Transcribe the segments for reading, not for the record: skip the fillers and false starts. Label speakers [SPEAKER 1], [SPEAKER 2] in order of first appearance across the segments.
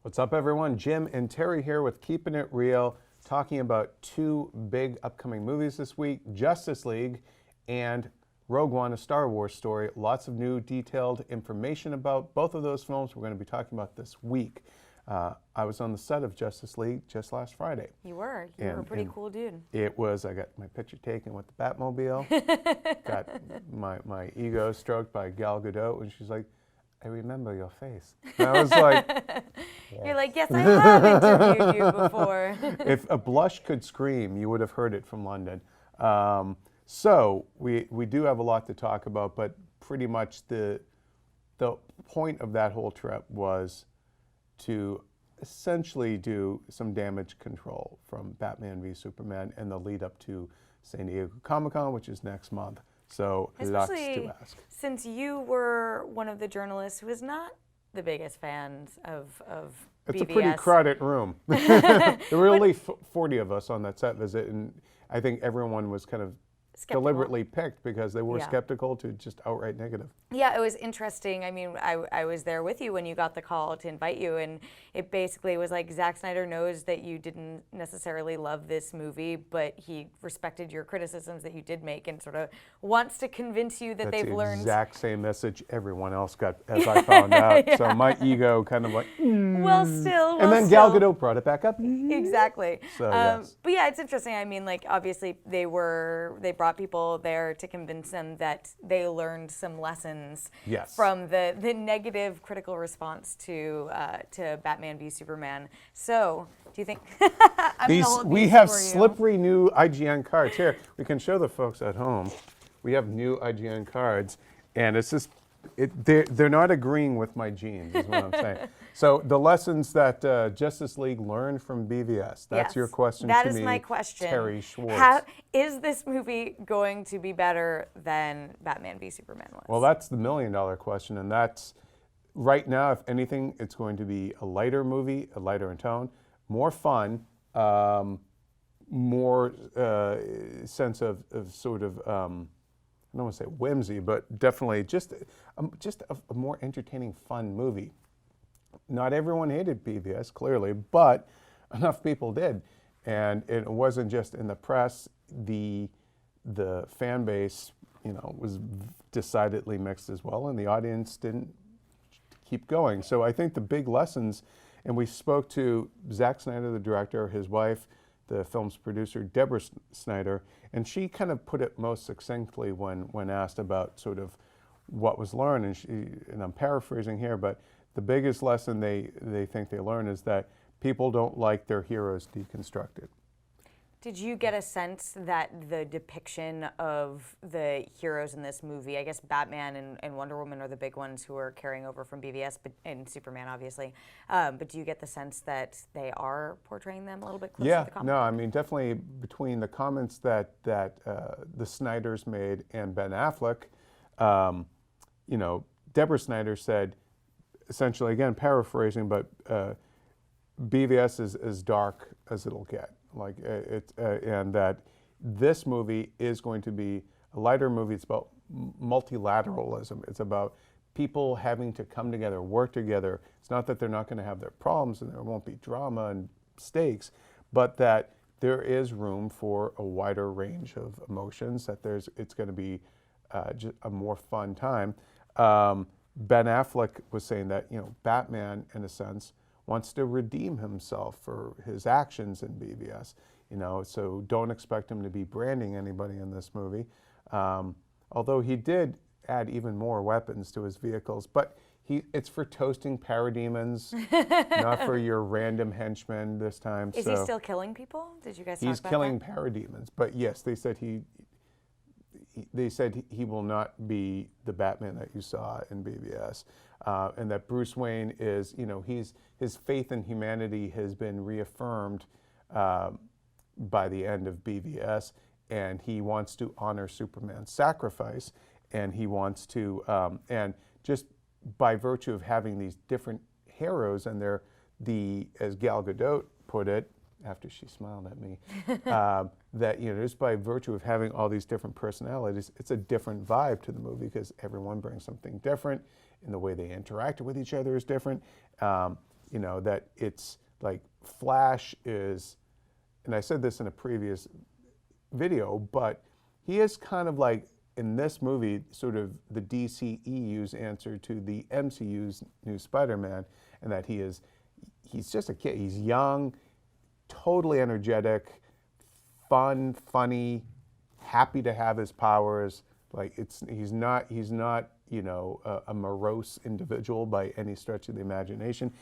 [SPEAKER 1] What's up, everyone? Jim and Terry here with Keeping It Real, talking about two big upcoming movies this week, Justice League and Rogue One, a Star Wars story. Lots of new detailed information about both of those films we're going to be talking about this week. I was on the set of Justice League just last Friday.
[SPEAKER 2] You were a pretty cool dude.
[SPEAKER 1] I got my picture taken with the Batmobile, got my ego stroked by Gal Gadot, and she's like, I remember your face. And I was like, yes.
[SPEAKER 2] You're like, yes, I have interviewed you before.
[SPEAKER 1] If a blush could scream, you would have heard it from London. So we do have a lot to talk about, but pretty much the point of that whole trip was to essentially do some damage control from Batman v Superman and the lead up to San Diego Comic-Con, which is next month. So lots to ask.
[SPEAKER 2] Since you were one of the journalists who is not the biggest fans of
[SPEAKER 1] It's
[SPEAKER 2] BVS.
[SPEAKER 1] a pretty crowded room. There were only 40 of us on that set visit, and I think everyone was kind of
[SPEAKER 2] Skeptical.
[SPEAKER 1] deliberately picked because they were
[SPEAKER 2] Yeah.
[SPEAKER 1] skeptical to just outright negative.
[SPEAKER 2] Yeah, it was interesting. I mean, I was there with you when you got the call to invite you, and it basically was like Zack Snyder knows that you didn't necessarily love this movie, but he respected your criticisms that you did make and sort of wants to convince you that they've learned.
[SPEAKER 1] That's the exact same message everyone else got, as I found out.
[SPEAKER 2] Yeah.
[SPEAKER 1] So my ego kind of like,
[SPEAKER 2] Well, still.
[SPEAKER 1] and then Gal Gadot brought it back up.
[SPEAKER 2] Exactly.
[SPEAKER 1] So, yes.
[SPEAKER 2] But yeah, it's interesting. I mean, like, obviously they brought people there to convince them that they learned some lessons
[SPEAKER 1] Yes.
[SPEAKER 2] from the negative critical response to Batman v Superman. So, do you think
[SPEAKER 1] We have slippery new IGN cards here? We can show the folks at home. We have new IGN cards, and it's just they're not agreeing with my genes, is what I'm saying. So the lessons that Justice League learned from BVS. That's
[SPEAKER 2] Yes.
[SPEAKER 1] your question
[SPEAKER 2] That
[SPEAKER 1] to
[SPEAKER 2] is
[SPEAKER 1] me,
[SPEAKER 2] my question.
[SPEAKER 1] Terry Schwartz.
[SPEAKER 2] Is this movie going to be better than Batman v Superman was?
[SPEAKER 1] Well, that's the million-dollar question, and that's right now. If anything, it's going to be a lighter movie, a lighter in tone, more fun, more sense of sort of. I don't want to say whimsy, but definitely just a more entertaining, fun movie. Not everyone hated BVS, clearly, but enough people did. And it wasn't just in the press. The fan base, was decidedly mixed as well, and the audience didn't keep going. So I think the big lessons, and we spoke to Zack Snyder, the director, his wife, the film's producer, Deborah Snyder, and she kind of put it most succinctly when asked about sort of what was learned, and I'm paraphrasing here, but the biggest lesson they think they learned is that people don't like their heroes deconstructed.
[SPEAKER 2] Did you get a sense that the depiction of the heroes in this movie, I guess Batman and Wonder Woman are the big ones who are carrying over from BVS, and Superman, obviously, but do you get the sense that they are portraying them a little bit closer to the comic?
[SPEAKER 1] No, I mean, definitely between the comments that the Snyders made and Ben Affleck, Deborah Snyder said, essentially, again, paraphrasing, but BVS is as dark as it'll get. And that this movie is going to be a lighter movie. It's about multilateralism. It's about people having to come together, work together. It's not that they're not going to have their problems and there won't be drama and stakes, but that there is room for a wider range of emotions, that it's going to be just a more fun time. Ben Affleck was saying that, Batman, in a sense, wants to redeem himself for his actions in BVS, so don't expect him to be branding anybody in this movie. Although he did add even more weapons to his vehicles, but it's for toasting parademons, not for your random henchmen this time.
[SPEAKER 2] Is he still killing people? Did you guys talk about that?
[SPEAKER 1] He's killing parademons, but yes, they said he will not be the Batman that you saw in BVS, and that Bruce Wayne is, his faith in humanity has been reaffirmed by the end of BVS, and he wants to honor Superman's sacrifice, and he wants to, and just by virtue of having these different heroes, and they're as Gal Gadot put it, after she smiled at me, that just by virtue of having all these different personalities, it's a different vibe to the movie because everyone brings something different, and the way they interact with each other is different. you know, that it's like Flash is, and I said this in a previous video, but he is kind of like, in this movie, sort of the DCEU's answer to the MCU's new Spider-Man, and that he's just a kid. He's young, totally energetic, fun, funny, happy to have his powers. Like he's not you know, a morose individual by any stretch of the imagination.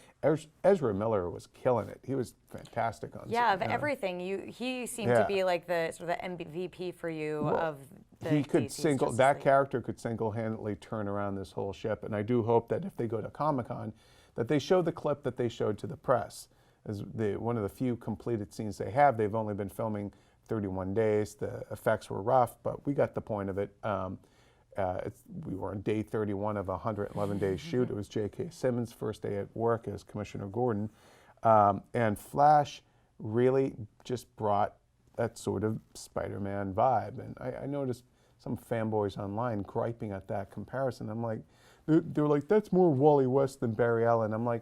[SPEAKER 1] Ezra Miller was killing it. He was fantastic on.
[SPEAKER 2] Yeah, of everything, he seemed to be like the sort of the MVP for you of the
[SPEAKER 1] he could
[SPEAKER 2] DC's
[SPEAKER 1] that
[SPEAKER 2] League.
[SPEAKER 1] character could single-handedly turn around this whole ship, and I do hope that if they go to Comic-Con, that they show the clip that they showed to the press. As one of the few completed scenes they have. They've only been filming 31 days. The effects were rough, but we got the point of it. We were on day 31 of a 111-day shoot. It was J.K. Simmons' first day at work as Commissioner Gordon. And Flash really just brought that sort of Spider-Man vibe. And I noticed some fanboys online griping at that comparison. I'm like, they're like, that's more Wally West than Barry Allen. I'm like,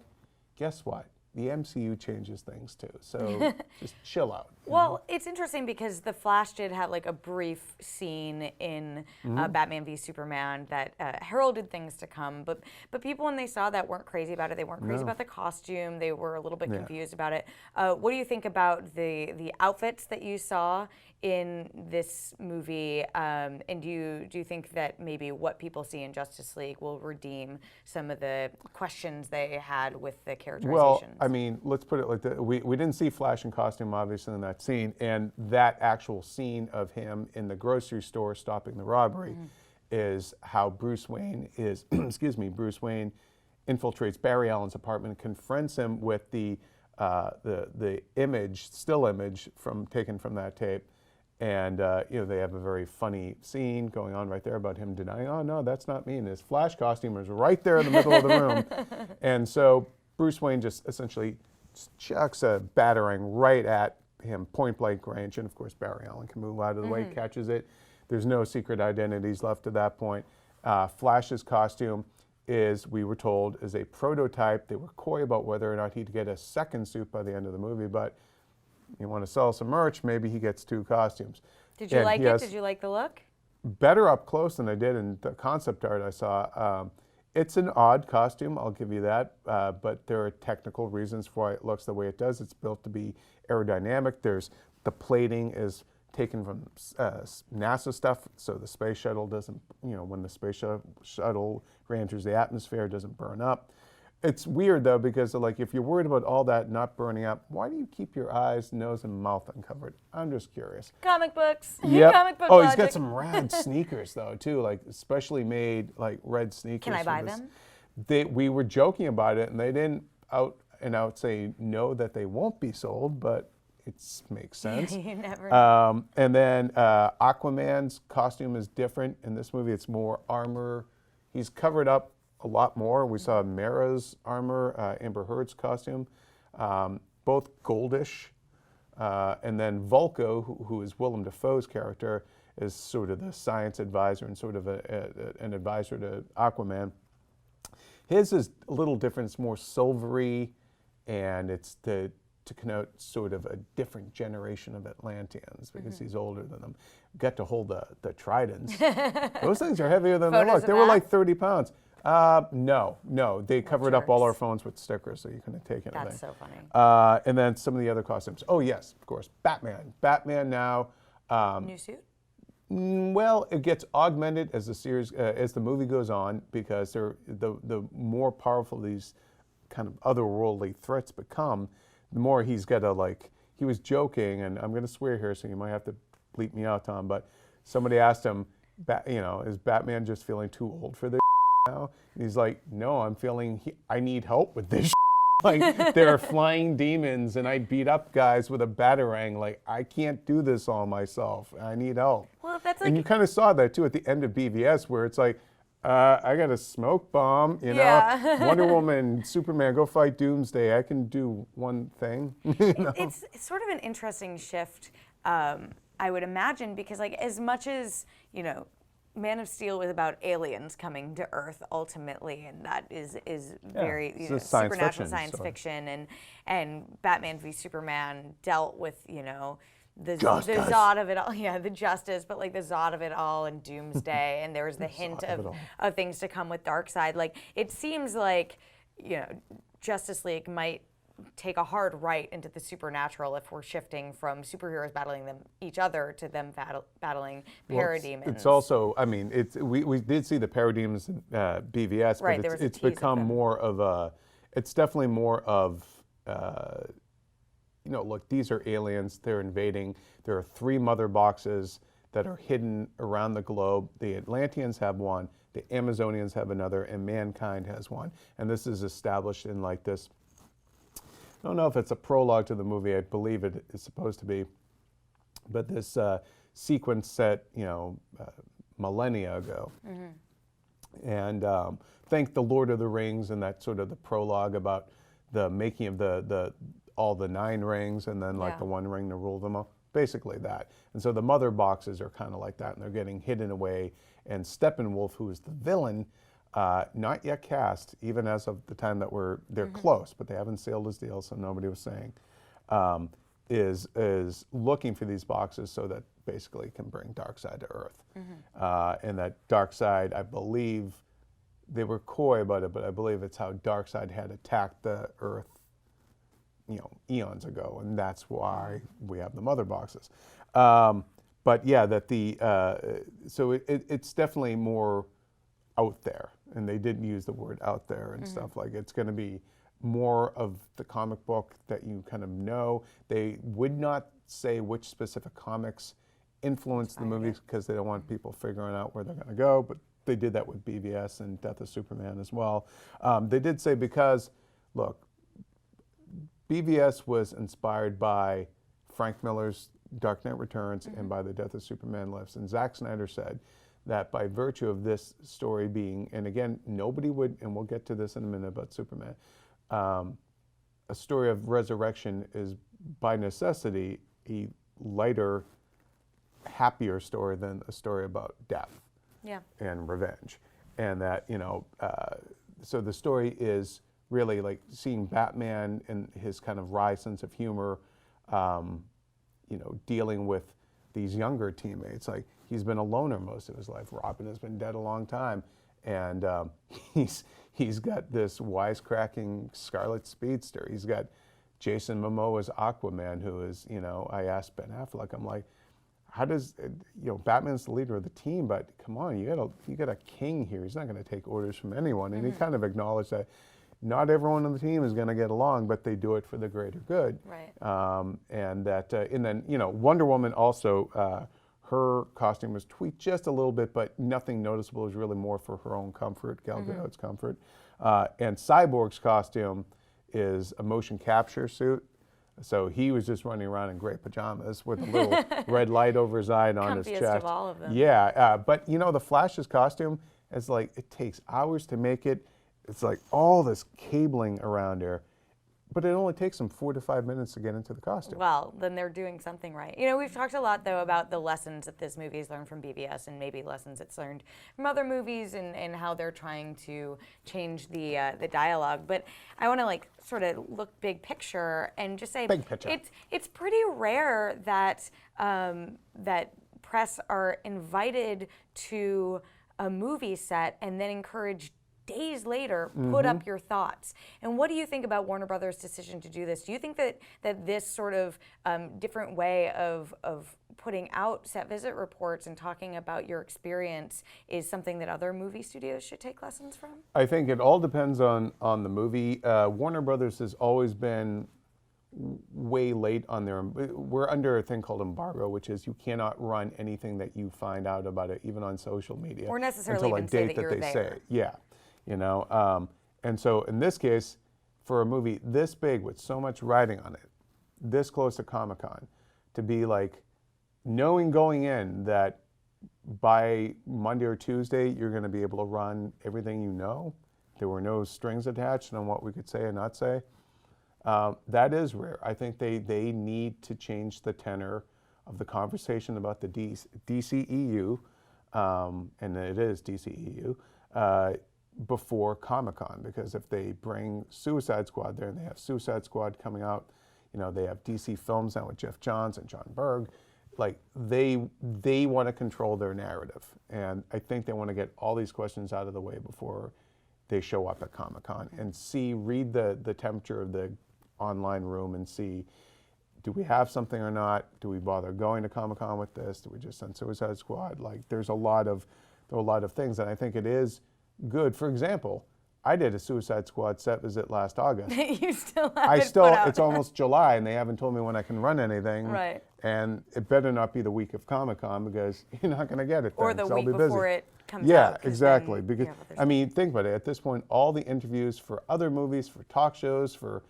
[SPEAKER 1] guess what? The MCU changes things too, so just chill out.
[SPEAKER 2] Well, it's interesting because The Flash did have like a brief scene in Batman v Superman that heralded things to come, but people, when they saw that, weren't crazy about it. They weren't crazy about the costume. They were a little bit confused about it. What do you think about the outfits that you saw in this movie, and do you think that maybe what people see in Justice League will redeem some of the questions they had with the characterizations?
[SPEAKER 1] Well, I mean, let's put it like that. We didn't see Flash in costume, obviously, in that scene, and that actual scene of him in the grocery store stopping the robbery is how Bruce Wayne is, Bruce Wayne infiltrates Barry Allen's apartment, confronts him with the still image taken from that tape. And you know, they have a very funny scene going on right there about him denying, oh no, that's not me. And his Flash costume is right there in the middle of the room. And so Bruce Wayne just essentially chucks a batarang right at him, point blank range. And of course, Barry Allen can move out of the way, catches it. There's no secret identities left at that point. Flash's costume is, we were told, is a prototype. They were coy about whether or not he'd get a second suit by the end of the movie, but you want to sell some merch, maybe he gets 2 costumes.
[SPEAKER 2] Did you like it? Did you like the look?
[SPEAKER 1] Better up close than I did in the concept art I saw. It's an odd costume, I'll give you that, but there are technical reasons for why it looks the way it does. It's built to be aerodynamic. The plating is taken from NASA stuff, so the space shuttle doesn't, you know, when the space shuttle re-enters the atmosphere, it doesn't burn up. It's weird though, because like, if you're worried about all that not burning up, why do you keep your eyes, nose, and mouth uncovered? I'm just curious.
[SPEAKER 2] Comic books.
[SPEAKER 1] Yep.
[SPEAKER 2] Comic book
[SPEAKER 1] Oh,
[SPEAKER 2] logic.
[SPEAKER 1] he's got some rad sneakers though too, like specially made like red sneakers.
[SPEAKER 2] Can I buy them?
[SPEAKER 1] We were joking about it, and they didn't out and out say no that they won't be sold, but it makes sense.
[SPEAKER 2] You never know.
[SPEAKER 1] And then Aquaman's costume is different in this movie. It's more armor. He's covered up a lot more. We saw Mara's armor, Amber Heard's costume, both goldish. And then Vulko, who is Willem Dafoe's character, is sort of the science advisor and sort of an advisor to Aquaman. His is a little different. It's more silvery, and it's to connote sort of a different generation of Atlanteans, because he's older than them. Got to hold the tridents. Those things are heavier than they look. They were like 30 pounds. No, they covered up all our phones with stickers, so you couldn't take anything.
[SPEAKER 2] That's so funny.
[SPEAKER 1] And then some of the other costumes. Oh yes, of course, Batman. Batman now.
[SPEAKER 2] New suit?
[SPEAKER 1] Well, it gets augmented as the series, as the movie goes on, because the more powerful these kind of otherworldly threats become, the more he's got to, like, he was joking, and I'm going to swear here, so you might have to bleep me out, Tom, but somebody asked him, you know, is Batman just feeling too old for this now? And he's like, no, I'm feeling, I need help with this. Like, there are flying demons, and I beat up guys with a batarang. Like, I can't do this all myself. I need help.
[SPEAKER 2] Well, that's like,
[SPEAKER 1] and you kind of saw that, too, at the end of BVS, where it's like, I got a smoke bomb, you know? Wonder Woman, Superman, go fight Doomsday. I can do one thing. You know?
[SPEAKER 2] It's sort of an interesting shift, I would imagine, because, like, as much as, you know, Man of Steel was about aliens coming to Earth ultimately, and that is very
[SPEAKER 1] it's
[SPEAKER 2] you know,
[SPEAKER 1] a science
[SPEAKER 2] supernatural
[SPEAKER 1] fiction
[SPEAKER 2] science
[SPEAKER 1] story.
[SPEAKER 2] fiction, and Batman v Superman dealt with the
[SPEAKER 1] Justice.
[SPEAKER 2] Zod of it all, yeah, the justice, but like the Zod of it all and Doomsday, and there was the hint
[SPEAKER 1] Zod of it all.
[SPEAKER 2] of things to come with Darkseid. Like it seems like Justice League might take a hard right into the supernatural if we're shifting from superheroes battling each other to them battling parademons.
[SPEAKER 1] It's also, I mean, we did see the parademons in BVS,
[SPEAKER 2] Right,
[SPEAKER 1] but
[SPEAKER 2] there was a
[SPEAKER 1] it's
[SPEAKER 2] tease of
[SPEAKER 1] become
[SPEAKER 2] them.
[SPEAKER 1] more of a, it's definitely more of, look, these are aliens, they're invading. There are 3 mother boxes that are hidden around the globe. The Atlanteans have one, the Amazonians have another, and mankind has one. And this is established in like this, I don't know if it's a prologue to the movie, I believe it is supposed to be, but this sequence set, millennia ago. And thank the Lord of the Rings and that sort of the prologue about the making of all the 9 rings and then like the one ring to rule them all. Basically that. And so the mother boxes are kind of like that, and they're getting hidden away. And Steppenwolf, who is the villain, not yet cast, even as of the time that they're close, but they haven't sealed his deal, so nobody was saying, is looking for these boxes so that basically can bring Darkseid to Earth. And that Darkseid, I believe, they were coy about it, but I believe it's how Darkseid had attacked the Earth, eons ago, and that's why we have the mother boxes. But yeah, that so it's definitely more out there, and they didn't use the word out there and stuff. Like it's going to be more of the comic book that you kind of know. They would not say which specific comics influenced the movies because they don't want people figuring out where they're going to go, but they did that with BVS and Death of Superman as well. They did say because, look, BVS was inspired by Frank Miller's Dark Knight Returns and by the Death of Superman lifts, and Zack Snyder said that by virtue of this story being, and again, nobody would, and we'll get to this in a minute about Superman, a story of resurrection is by necessity a lighter, happier story than a story about death and revenge. And that, so the story is really like seeing Batman and his kind of wry sense of humor, dealing with these younger teammates. Like he's been a loner most of his life. Robin has been dead a long time, and he's got this wisecracking Scarlet Speedster. He's got Jason Momoa's Aquaman, who is, I asked Ben Affleck, I'm like, how does, Batman's the leader of the team, but come on, you got a king here. He's not going to take orders from anyone. And he kind of acknowledged that not everyone on the team is going to get along, but they do it for the greater good.
[SPEAKER 2] Right.
[SPEAKER 1] And then, Wonder Woman also, her costume was tweaked just a little bit, but nothing noticeable. It was really more for her own comfort, Gal Gadot's comfort. And Cyborg's costume is a motion capture suit. So he was just running around in gray pajamas with a little red light over his eye and on his
[SPEAKER 2] Comfiest
[SPEAKER 1] chest.
[SPEAKER 2] of all of them.
[SPEAKER 1] Yeah, but the Flash's costume is like, it takes hours to make it. It's like all this cabling around her, but it only takes them 4 to 5 minutes to get into the costume.
[SPEAKER 2] Well, then they're doing something right. We've talked a lot, though, about the lessons that this movie has learned from BVS and maybe lessons it's learned from other movies and how they're trying to change the dialogue. But I want to, sort of look big picture and just say
[SPEAKER 1] Big picture.
[SPEAKER 2] It's pretty rare that that press are invited to a movie set and then encouraged days later, put up your thoughts. And what do you think about Warner Brothers' decision to do this? Do you think that this sort of different way of putting out set visit reports and talking about your experience is something that other movie studios should take lessons from?
[SPEAKER 1] I think it all depends on the movie. Warner Brothers has always been way late on their, we're under a thing called embargo, which is you cannot run anything that you find out about it, even on social media.
[SPEAKER 2] Or necessarily
[SPEAKER 1] until a
[SPEAKER 2] even say
[SPEAKER 1] date
[SPEAKER 2] that you're
[SPEAKER 1] they
[SPEAKER 2] there.
[SPEAKER 1] say. Yeah. And so in this case, for a movie this big with so much writing on it, this close to Comic-Con, to be like knowing going in that by Monday or Tuesday you're going to be able to run everything you know. There were no strings attached on what we could say and not say. That is rare. I think they need to change the tenor of the conversation about the DCEU. and it is DCEU, before Comic-Con, because if they bring Suicide Squad there, and they have Suicide Squad coming out, they have DC Films now with Jeff Johns and John Berg, like they want to control their narrative, and I think they want to get all these questions out of the way before they show up at Comic-Con and read the temperature of the online room and see, do we have something or not? Do we bother going to Comic-Con with this? Do we just send Suicide Squad? Like, there are a lot of things, and I think it is good. For example, I did a Suicide Squad set visit last August.
[SPEAKER 2] You still haven't put out.
[SPEAKER 1] It's almost July, and they haven't told me when I can run anything.
[SPEAKER 2] Right.
[SPEAKER 1] And it better not be the week of Comic-Con, because you're not going to get it then.
[SPEAKER 2] Or the
[SPEAKER 1] so
[SPEAKER 2] week
[SPEAKER 1] I'll be busy.
[SPEAKER 2] before it comes out.
[SPEAKER 1] Yeah, exactly. Because
[SPEAKER 2] I
[SPEAKER 1] mean, think about it. At this point, all the interviews for other movies, for talk shows, for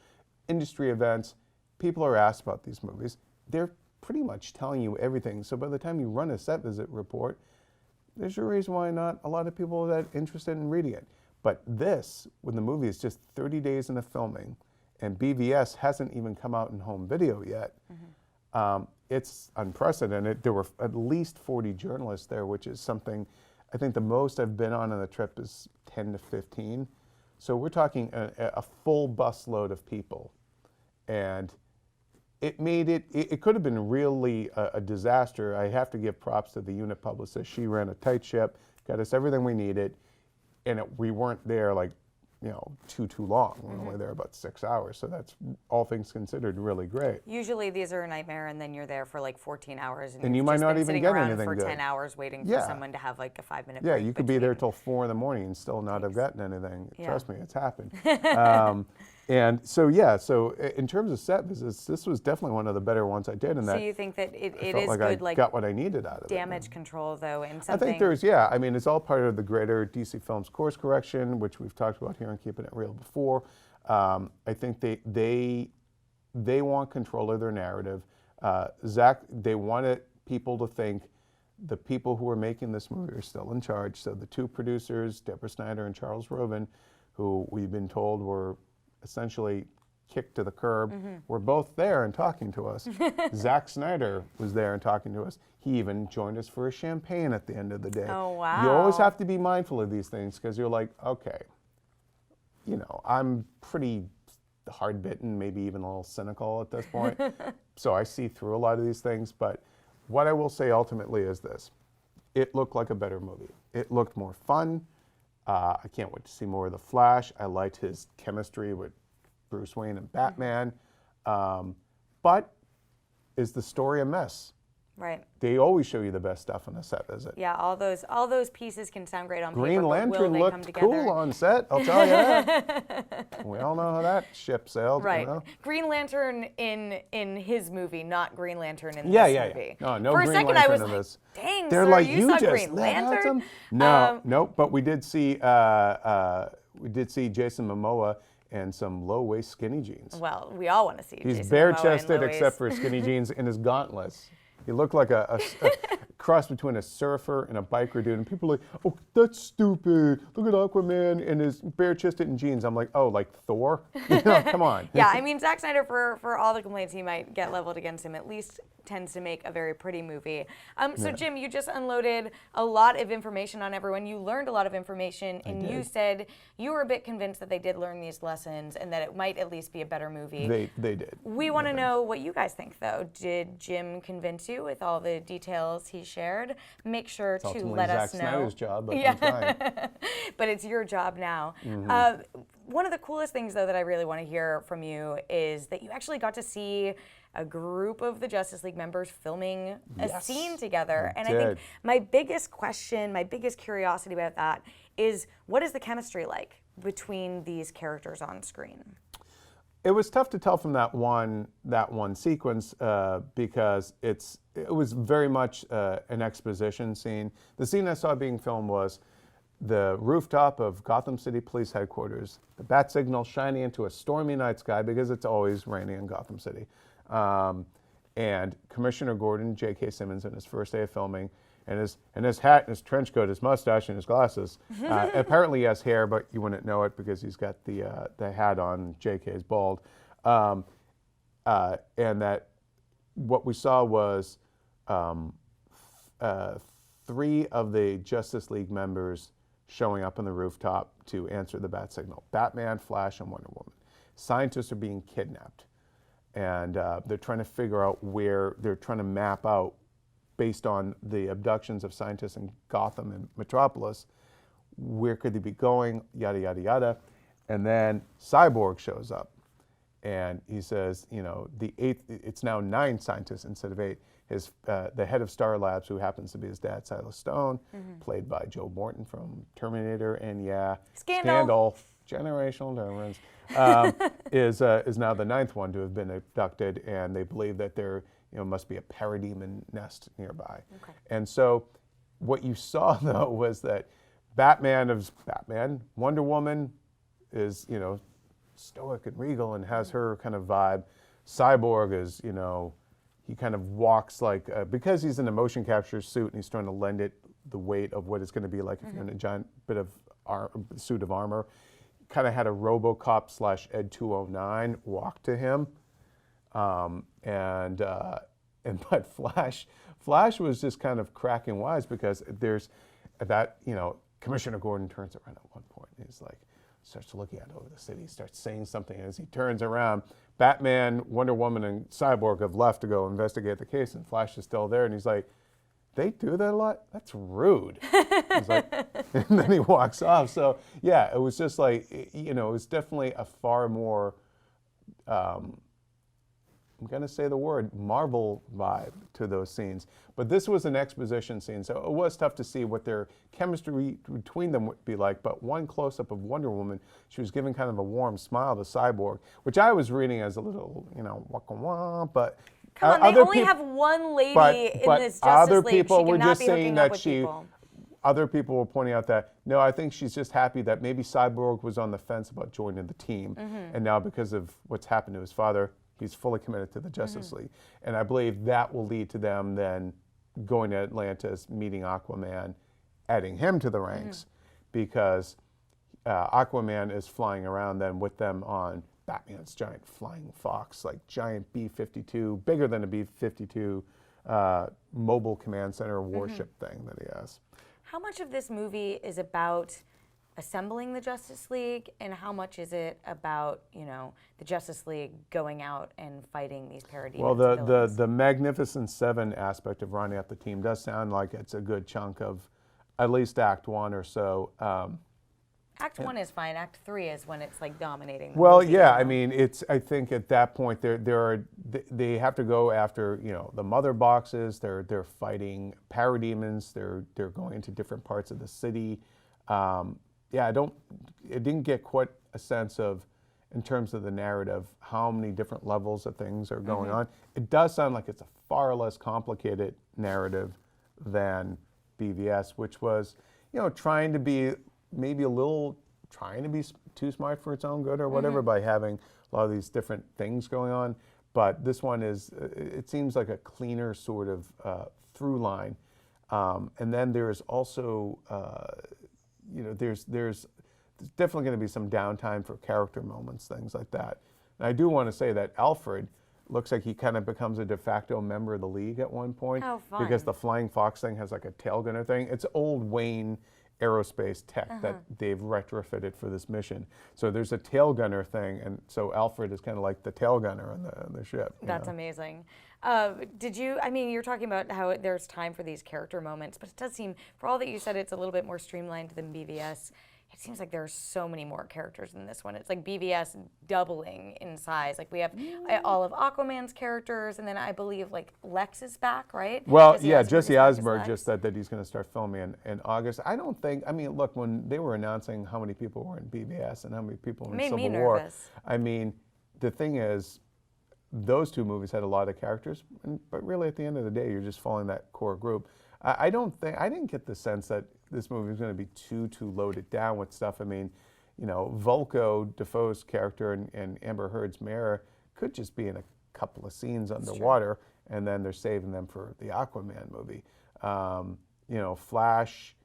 [SPEAKER 1] industry events, people are asked about these movies. They're pretty much telling you everything. So by the time you run a set visit report, there's a reason why not a lot of people are that interested in reading it. But this, when the movie is just 30 days into filming, and BVS hasn't even come out in home video yet, it's unprecedented. There were at least 40 journalists there, which is something, I think the most I've been on the trip is 10 to 15. So we're talking a full busload of people. And it made it could have been really a disaster. I have to give props to the unit publicist. She ran a tight ship, got us everything we needed, and we weren't there like, too long. We were only there about 6 hours. So that's, all things considered, really great.
[SPEAKER 2] Usually these are a nightmare, and then you're there for like 14 hours,
[SPEAKER 1] and you might not even get anything
[SPEAKER 2] for
[SPEAKER 1] good.
[SPEAKER 2] 10 hours waiting for someone to have like a 5-minute
[SPEAKER 1] Yeah,
[SPEAKER 2] break
[SPEAKER 1] you could be there till 4 in the morning and still not have gotten anything.
[SPEAKER 2] Yeah.
[SPEAKER 1] Trust me, it's happened. And so, so in terms of set visits, this was definitely one of the better ones I did. And
[SPEAKER 2] so you think that it
[SPEAKER 1] felt
[SPEAKER 2] is
[SPEAKER 1] like
[SPEAKER 2] good,
[SPEAKER 1] I got what I needed out of
[SPEAKER 2] damage control, though, and
[SPEAKER 1] I
[SPEAKER 2] something.
[SPEAKER 1] think there's, I mean, it's all part of the greater DC Films course correction, which we've talked about here on Keeping It Real before. I think they want control of their narrative. Zach, they wanted people to think the people who are making this movie are still in charge. So the two producers, Deborah Snyder and Charles Roven, who we've been told were essentially kicked to the curb, were both there and talking to us. Zack Snyder was there and talking to us. He even joined us for a champagne at the end of the day.
[SPEAKER 2] Oh, wow.
[SPEAKER 1] You always have to be mindful of these things, because you're like, okay, I'm pretty hard-bitten, maybe even a little cynical at this point. So I see through a lot of these things. But what I will say ultimately is this. It looked like a better movie. It looked more fun. I can't wait to see more of The Flash. I liked his chemistry with Bruce Wayne and Batman. But is the story a mess?
[SPEAKER 2] Right.
[SPEAKER 1] They always show you the best stuff on a set visit.
[SPEAKER 2] Yeah, all those pieces can sound great on
[SPEAKER 1] Green
[SPEAKER 2] paper,
[SPEAKER 1] Lantern
[SPEAKER 2] but will they come
[SPEAKER 1] looked
[SPEAKER 2] together?
[SPEAKER 1] cool on set, I'll tell you that. We all know how that ship sailed.
[SPEAKER 2] Right. Green Lantern in his movie, not Green Lantern in this movie.
[SPEAKER 1] Yeah. No
[SPEAKER 2] For
[SPEAKER 1] Green
[SPEAKER 2] a second,
[SPEAKER 1] Lantern
[SPEAKER 2] I was
[SPEAKER 1] in
[SPEAKER 2] like,
[SPEAKER 1] this.
[SPEAKER 2] dang,
[SPEAKER 1] They're
[SPEAKER 2] sir,
[SPEAKER 1] like,
[SPEAKER 2] you saw
[SPEAKER 1] just
[SPEAKER 2] Green Lantern?
[SPEAKER 1] No, but we did see Jason Momoa and some low-waist skinny jeans.
[SPEAKER 2] Well, we all want to see
[SPEAKER 1] He's
[SPEAKER 2] Jason
[SPEAKER 1] bare-chested
[SPEAKER 2] Momoa in
[SPEAKER 1] except for skinny jeans and his gauntlets. He looked like a cross between a surfer and a biker dude. And people are like, oh, that's stupid. Look at Aquaman and his bare-chested in jeans. I'm like, oh, like Thor? Come on.
[SPEAKER 2] Yeah, I mean, Zack Snyder, for all the complaints he might get leveled against him, at least tends to make a very pretty movie. So, Jim, you just unloaded a lot of information on everyone. You learned a lot of information, and you said you were a bit convinced that they did learn these lessons and that it might at least be a better movie.
[SPEAKER 1] They did.
[SPEAKER 2] We want to know what you guys think, though. Did Jim convince you with all the details he shared? Make sure to let us know.
[SPEAKER 1] Zack Snyder's job, but I'm fine.
[SPEAKER 2] But it's your job now. One of the coolest things, though, that I really want to hear from you is that you actually got to see a group of the Justice League members filming a scene together. And I think my biggest question, my biggest curiosity about that is, what is the chemistry like between these characters on screen?
[SPEAKER 1] It was tough to tell from that one sequence because it was very much an exposition scene. The scene I saw being filmed was the rooftop of Gotham City Police Headquarters, the bat signal shining into a stormy night sky because it's always raining in Gotham City. And Commissioner Gordon, J.K. Simmons, in his first day of filming, and his hat, and his trench coat, his mustache, and his glasses. Apparently he has hair, but you wouldn't know it because he's got the hat on. J.K.'s bald. And that what we saw was 3 of the Justice League members showing up on the rooftop to answer the bat signal. Batman, Flash, and Wonder Woman. Scientists are being kidnapped. And they're trying to figure out where, they're trying to map out, based on the abductions of scientists in Gotham and Metropolis, where could they be going, yada, yada, yada. And then Cyborg shows up. And he says, you know, it's now 9 scientists instead of 8. The head of Star Labs, who happens to be his dad, Silas Stone, played by Joe Morton from Terminator, and Scandal, generational difference, is now the 9th one to have been abducted, and they believe that there, you know, must be a parademon nest nearby.
[SPEAKER 2] Okay.
[SPEAKER 1] And so, what you saw though was that Batman is Batman, Wonder Woman is, you know, stoic and regal and has her kind of vibe. Cyborg is, you know, he kind of walks like, because he's in a motion capture suit and he's trying to lend it the weight of what it's going to be like if you're in a giant bit of suit of armor. Kind of had a RoboCop / Ed 209 walk to him. But Flash was just kind of cracking wise, because there's that, you know, Commissioner Gordon turns around at one point and he's like, starts looking out over the city, starts saying something, and as he turns around, Batman, Wonder Woman, and Cyborg have left to go investigate the case, and Flash is still there, and he's like, they do that a lot? That's rude. He's like, and then he walks off. So yeah, it was just like, you know, it was definitely a far more, I'm going to say the word, Marvel vibe to those scenes. But this was an exposition scene, so it was tough to see what their chemistry between them would be like. But one close-up of Wonder Woman, she was giving kind of a warm smile to Cyborg, which I was reading as a little, you know, waka wah, but...
[SPEAKER 2] Come on, they only have one lady in this Justice
[SPEAKER 1] other
[SPEAKER 2] League.
[SPEAKER 1] people
[SPEAKER 2] She
[SPEAKER 1] were
[SPEAKER 2] cannot
[SPEAKER 1] just
[SPEAKER 2] be
[SPEAKER 1] saying
[SPEAKER 2] hooking
[SPEAKER 1] that
[SPEAKER 2] up with people.
[SPEAKER 1] Other people were pointing out that, no, I think she's just happy that maybe Cyborg was on the fence about joining the team, and now because of what's happened to his father, he's fully committed to the Justice League. And I believe that will lead to them then going to Atlantis, meeting Aquaman, adding him to the ranks, because Aquaman is flying around then with them on Batman's giant flying fox, like giant B-52, bigger than a B-52 mobile command center warship thing that he has.
[SPEAKER 2] How much of this movie is about assembling the Justice League, and how much is it about, you know, the Justice League going out and fighting these parademons?
[SPEAKER 1] Well, the Magnificent Seven aspect of running up the team does sound like it's a good chunk of at least Act 1 or so.
[SPEAKER 2] Act 1 is fine. Act 3 is when it's like dominating.
[SPEAKER 1] Well, yeah, I mean, I think at that point they have to go after, you know, the mother boxes. They're fighting parademons. They're going into different parts of the city. Yeah, it didn't get quite a sense of, in terms of the narrative, how many different levels of things are going on. It does sound like it's a far less complicated narrative than BVS, which was, you know, trying to be too smart for its own good or whatever by having a lot of these different things going on. But this one it seems like a cleaner sort of through line. And then there's also, you know, there's definitely going to be some downtime for character moments, things like that. And I do want to say that Alfred looks like he kind of becomes a de facto member of the League at one point.
[SPEAKER 2] How fun.
[SPEAKER 1] Because the Flying Fox thing has like a tail gunner thing. It's old Wayne aerospace tech that they've retrofitted for this mission. So there's a tail gunner thing, and so Alfred is kind of like the tail gunner on the ship.
[SPEAKER 2] That's amazing. I mean, you're talking about how there's time for these character moments, but it does seem, for all that you said, it's a little bit more streamlined than BVS. It seems like there are so many more characters in this one. It's like BVS doubling in size. Like we have all of Aquaman's characters, and then I believe like Lex is back, right?
[SPEAKER 1] Well, Jesse Eisenberg just said that he's going to start filming in August. I mean, look, when they were announcing how many people were in BVS and how many people were in Civil War, I mean, the thing is, those two movies had a lot of characters, but really at the end of the day, you're just following that core group. I didn't get the sense that this movie was going to be too loaded down with stuff. I mean, you know, Vulko, Defoe's character, and Amber Heard's Mara could just be in a couple of scenes underwater, and then they're saving them for the Aquaman movie. You know, Flash,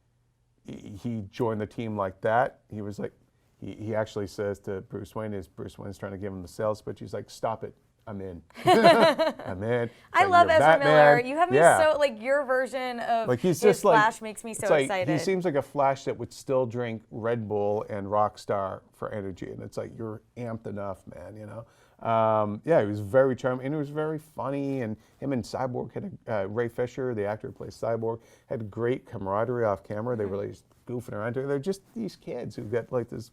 [SPEAKER 1] he joined the team like that. He was like, he actually says to Bruce Wayne, as Bruce Wayne's trying to give him the sales pitch, he's like, stop it. I'm in. I'm in. It's
[SPEAKER 2] I
[SPEAKER 1] like,
[SPEAKER 2] love
[SPEAKER 1] you're
[SPEAKER 2] Ezra Miller.
[SPEAKER 1] Batman.
[SPEAKER 2] You have me
[SPEAKER 1] Yeah.
[SPEAKER 2] so, like, your version of
[SPEAKER 1] Like he's
[SPEAKER 2] his
[SPEAKER 1] just like
[SPEAKER 2] Flash makes me so
[SPEAKER 1] it's like
[SPEAKER 2] excited.
[SPEAKER 1] he seems like a Flash that would still drink Red Bull and Rockstar for energy, and it's like you're amped enough, man. You know. Yeah, he was very charming, and he was very funny. And him and Cyborg had Ray Fisher, the actor who plays Cyborg, had great camaraderie off camera. They were just goofing around. They're just these kids who get like this,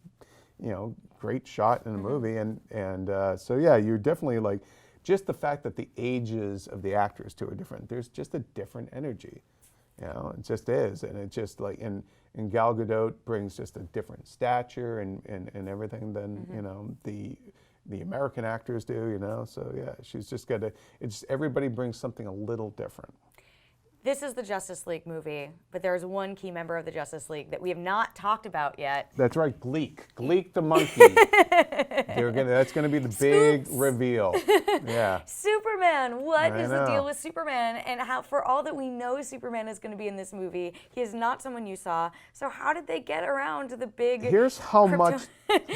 [SPEAKER 1] you know, great shot in a movie, and so yeah, you're definitely like. Just the fact that the ages of the actors too are different. There's just a different energy, you know. It just is, and it just like and Gal Gadot brings just a different stature and everything than you know the American actors do, you know. So yeah, she's just got to. It's everybody brings something a little different.
[SPEAKER 2] This is the Justice League movie, but there is one key member of the Justice League that we have not talked about yet.
[SPEAKER 1] That's right, Gleek the monkey. That's gonna be the big reveal. Yeah.
[SPEAKER 2] Superman. What
[SPEAKER 1] I
[SPEAKER 2] is the
[SPEAKER 1] know.
[SPEAKER 2] deal with Superman? And how, for all that we know Superman is going to be in this movie, he is not someone you saw. So how did they get around to the big
[SPEAKER 1] Here's how much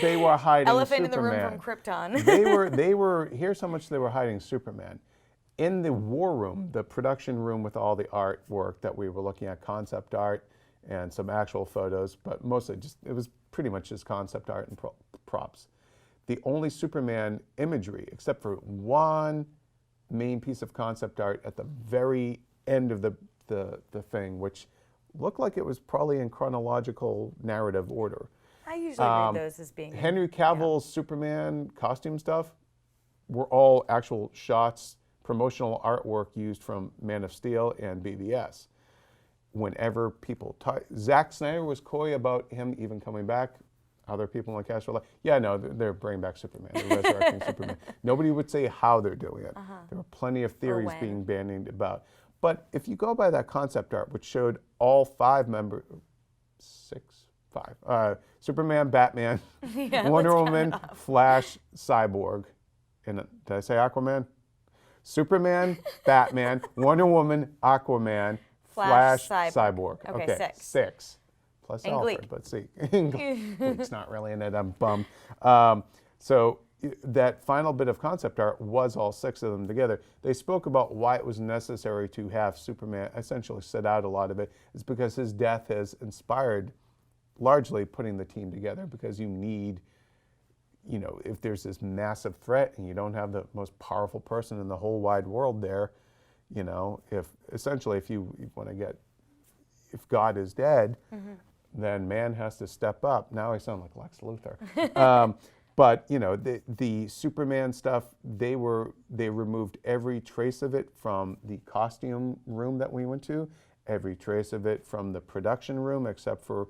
[SPEAKER 1] they were hiding
[SPEAKER 2] elephant
[SPEAKER 1] Superman.
[SPEAKER 2] in the room from Krypton?
[SPEAKER 1] they were. Here's how much they were hiding Superman. In the war room, the production room with all the artwork that we were looking at, concept art and some actual photos, but mostly it was pretty much just concept art and props. The only Superman imagery, except for one main piece of concept art at the very end of the thing, which looked like it was probably in chronological narrative order.
[SPEAKER 2] I usually read those as being
[SPEAKER 1] Henry Cavill's Superman costume stuff were all actual shots, promotional artwork used from Man of Steel and BVS. Whenever people Zack Snyder was coy about him even coming back. Other people in the cast were like, yeah, no, they're bringing back Superman. They're resurrecting Superman. Nobody would say how they're doing it. There were plenty of theories being bandied about. But if you go by that concept art, which showed all five members, Superman, Batman, Wonder Woman, Flash, Cyborg, and did I say Aquaman? Superman, Batman, Wonder Woman, Aquaman, Flash, Cyborg.
[SPEAKER 2] Okay,
[SPEAKER 1] six. Plus
[SPEAKER 2] and
[SPEAKER 1] Alfred,
[SPEAKER 2] Gleek.
[SPEAKER 1] but see, Gleek's not really in it. I'm bummed. So that final bit of concept art was all six of them together. They spoke about why it was necessary to have Superman essentially sit out a lot of it. It's because his death has inspired largely putting the team together, because you need, you know, if there's this massive threat and you don't have the most powerful person in the whole wide world there, you know, if you want to get, if God is dead, then man has to step up. Now I sound like Lex Luthor. But you know, the Superman stuff, they removed every trace of it from the costume room that we went to, every trace of it from the production room, except for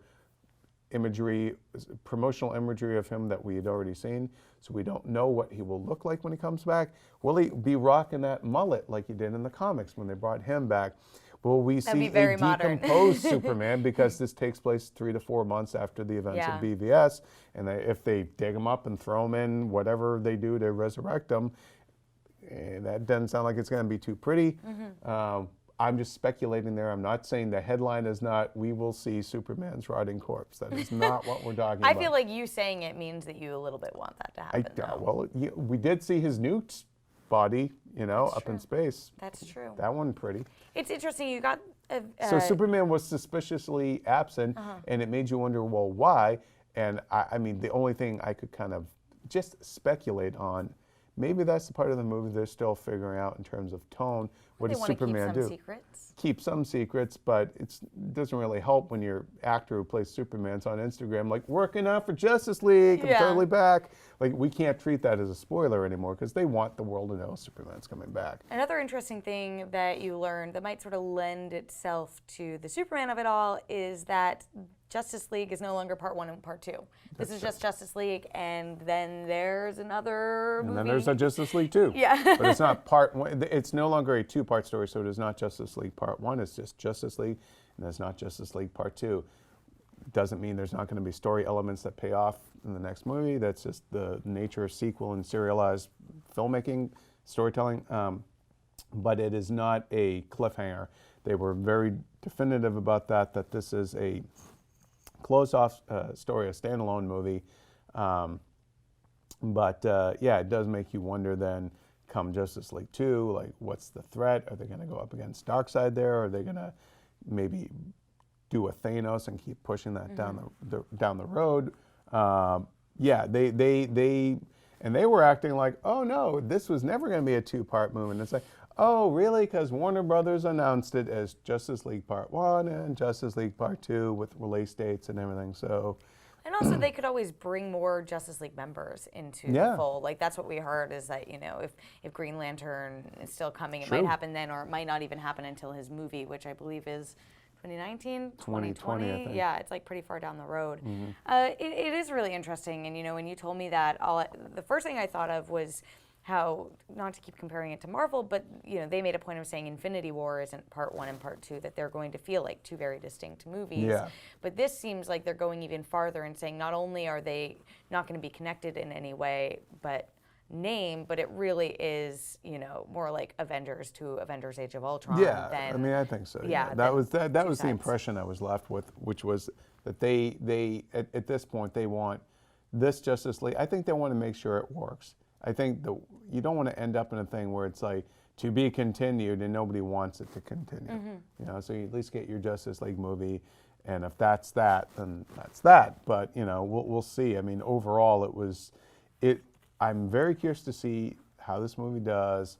[SPEAKER 1] imagery, promotional imagery of him that we had already seen. So we don't know what he will look like when he comes back. Will he be rocking that mullet like he did in the comics when they brought him back? Will we see a decomposed Superman, because this takes place 3 to 4 months after the events of BVS, and if they dig him up and throw him in whatever they do to resurrect him, that doesn't sound like it's going to be too pretty. I'm just speculating there. I'm not saying the headline is not, we will see Superman's rotting corpse. That is not what we're talking about.
[SPEAKER 2] I feel like you saying it means that you a little bit want that to happen.
[SPEAKER 1] Well, we did see his nuked body, you know,
[SPEAKER 2] That's
[SPEAKER 1] up
[SPEAKER 2] true.
[SPEAKER 1] in space.
[SPEAKER 2] That's true.
[SPEAKER 1] That one pretty.
[SPEAKER 2] It's interesting. You got
[SPEAKER 1] So Superman was suspiciously absent, and it made you wonder, well, why? And I mean, the only thing I could kind of just speculate on, maybe that's the part of the movie they're still figuring out in terms of tone. What does Superman do? Keep some secrets, but it doesn't really help when your actor who plays Superman's on Instagram, like, working out for Justice League, I'm totally back. Like, we can't treat that as a spoiler anymore, because they want the world to know Superman's coming back.
[SPEAKER 2] Another interesting thing that you learned that might sort of lend itself to the Superman of it all is that Justice League is no longer part 1 and part 2. This is just Justice League, and then there's another movie.
[SPEAKER 1] And then there's a Justice League 2.
[SPEAKER 2] Yeah.
[SPEAKER 1] But it's not part 1. It's no longer a 2-part story, so it is not Justice League part 1. It's just Justice League, and it's not Justice League part 2. Doesn't mean there's not going to be story elements that pay off in the next movie. That's just the nature of sequel and serialized filmmaking, storytelling. But it is not a cliffhanger. They were very definitive about that this is a closed-off story, a standalone movie. But yeah, it does make you wonder then, come Justice League 2, like what's the threat? Are they going to go up against Darkseid there? Are they going to maybe do a Thanos and keep pushing that down the road? Yeah, they were acting like, oh no, this was never going to be a 2-part movie. And it's like, oh really? Because Warner Brothers announced it as Justice League Part 1 and Justice League Part 2 with release dates and everything. So.
[SPEAKER 2] And also, they could always bring more Justice League members into the fold. Like, that's what we heard is that, if Green Lantern is still coming, it might happen then, or it might not even happen until his movie, which I believe is 2019, 2020.
[SPEAKER 1] I think.
[SPEAKER 2] Yeah, it's like pretty far down the road. It is really interesting. And, when you told me that, the first thing I thought of was how, not to keep comparing it to Marvel, but they made a point of saying Infinity War isn't Part 1 and Part 2, that they're going to feel like 2 very distinct movies.
[SPEAKER 1] Yeah.
[SPEAKER 2] But this seems like they're going even farther and saying not only are they not going to be connected in any way, but it really is, more like Avengers to Avengers Age of Ultron.
[SPEAKER 1] Yeah,
[SPEAKER 2] than,
[SPEAKER 1] I mean, I think so.
[SPEAKER 2] Yeah,
[SPEAKER 1] that was the
[SPEAKER 2] sides.
[SPEAKER 1] impression I was left with, which was that they at this point they want this Justice League. I think they want to make sure it works. I think you don't want to end up in a thing where it's like to be continued and nobody wants it to continue. So you at least get your Justice League movie, and if that's that, then that's that. But we'll see. I mean, overall, I'm very curious to see how this movie does.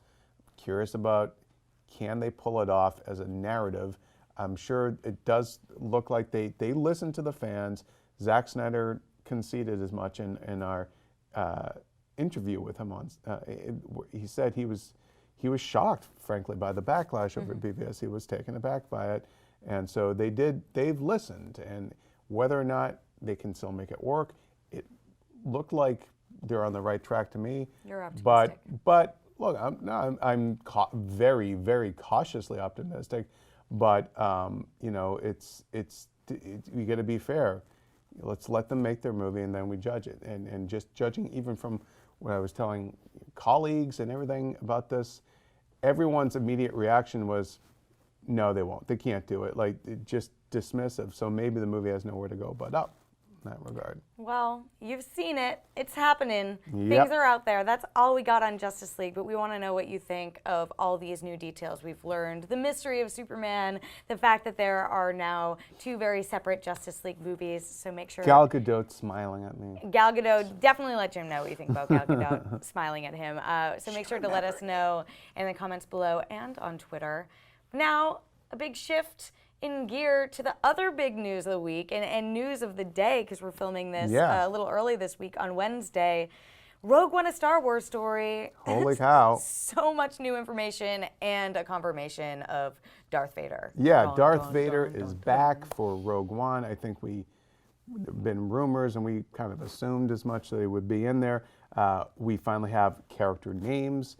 [SPEAKER 1] Curious about can they pull it off as a narrative. I'm sure it does look like they listen to the fans. Zack Snyder conceded as much in our interview with him he said he was shocked, frankly, by the backlash over BVS. He was taken aback by it, and so they've listened, and whether or not they can still make it work, it looked like they're on the right track to me.
[SPEAKER 2] You're optimistic.
[SPEAKER 1] But look, I'm very, very cautiously optimistic, but it's we got to be fair. Let's let them make their movie and then we judge it. And just judging even from what I was telling colleagues and everything about this, everyone's immediate reaction was, no, they won't. They can't do it. Like, just dismissive. So maybe the movie has nowhere to go but up in that regard.
[SPEAKER 2] Well, you've seen it. It's happening.
[SPEAKER 1] Yep.
[SPEAKER 2] Things are out there. That's all we got on Justice League, but we want to know what you think of all these new details we've learned. The mystery of Superman, the fact that there are now 2 very separate Justice League movies, so make sure...
[SPEAKER 1] Gal Gadot's smiling at me.
[SPEAKER 2] Gal Gadot, definitely let Jim know what you think about Gal Gadot smiling at him. So make sure to let us know in the comments below and on Twitter. Now, a big shift in gear to the other big news of the week and news of the day, because we're filming this a little early this week on Wednesday. Rogue One, a Star Wars story.
[SPEAKER 1] Holy cow.
[SPEAKER 2] So much new information and a confirmation of Darth Vader.
[SPEAKER 1] Yeah, Darth Vader is back for Rogue One. I think there've been rumors and we kind of assumed as much that they would be in there. We finally have character names,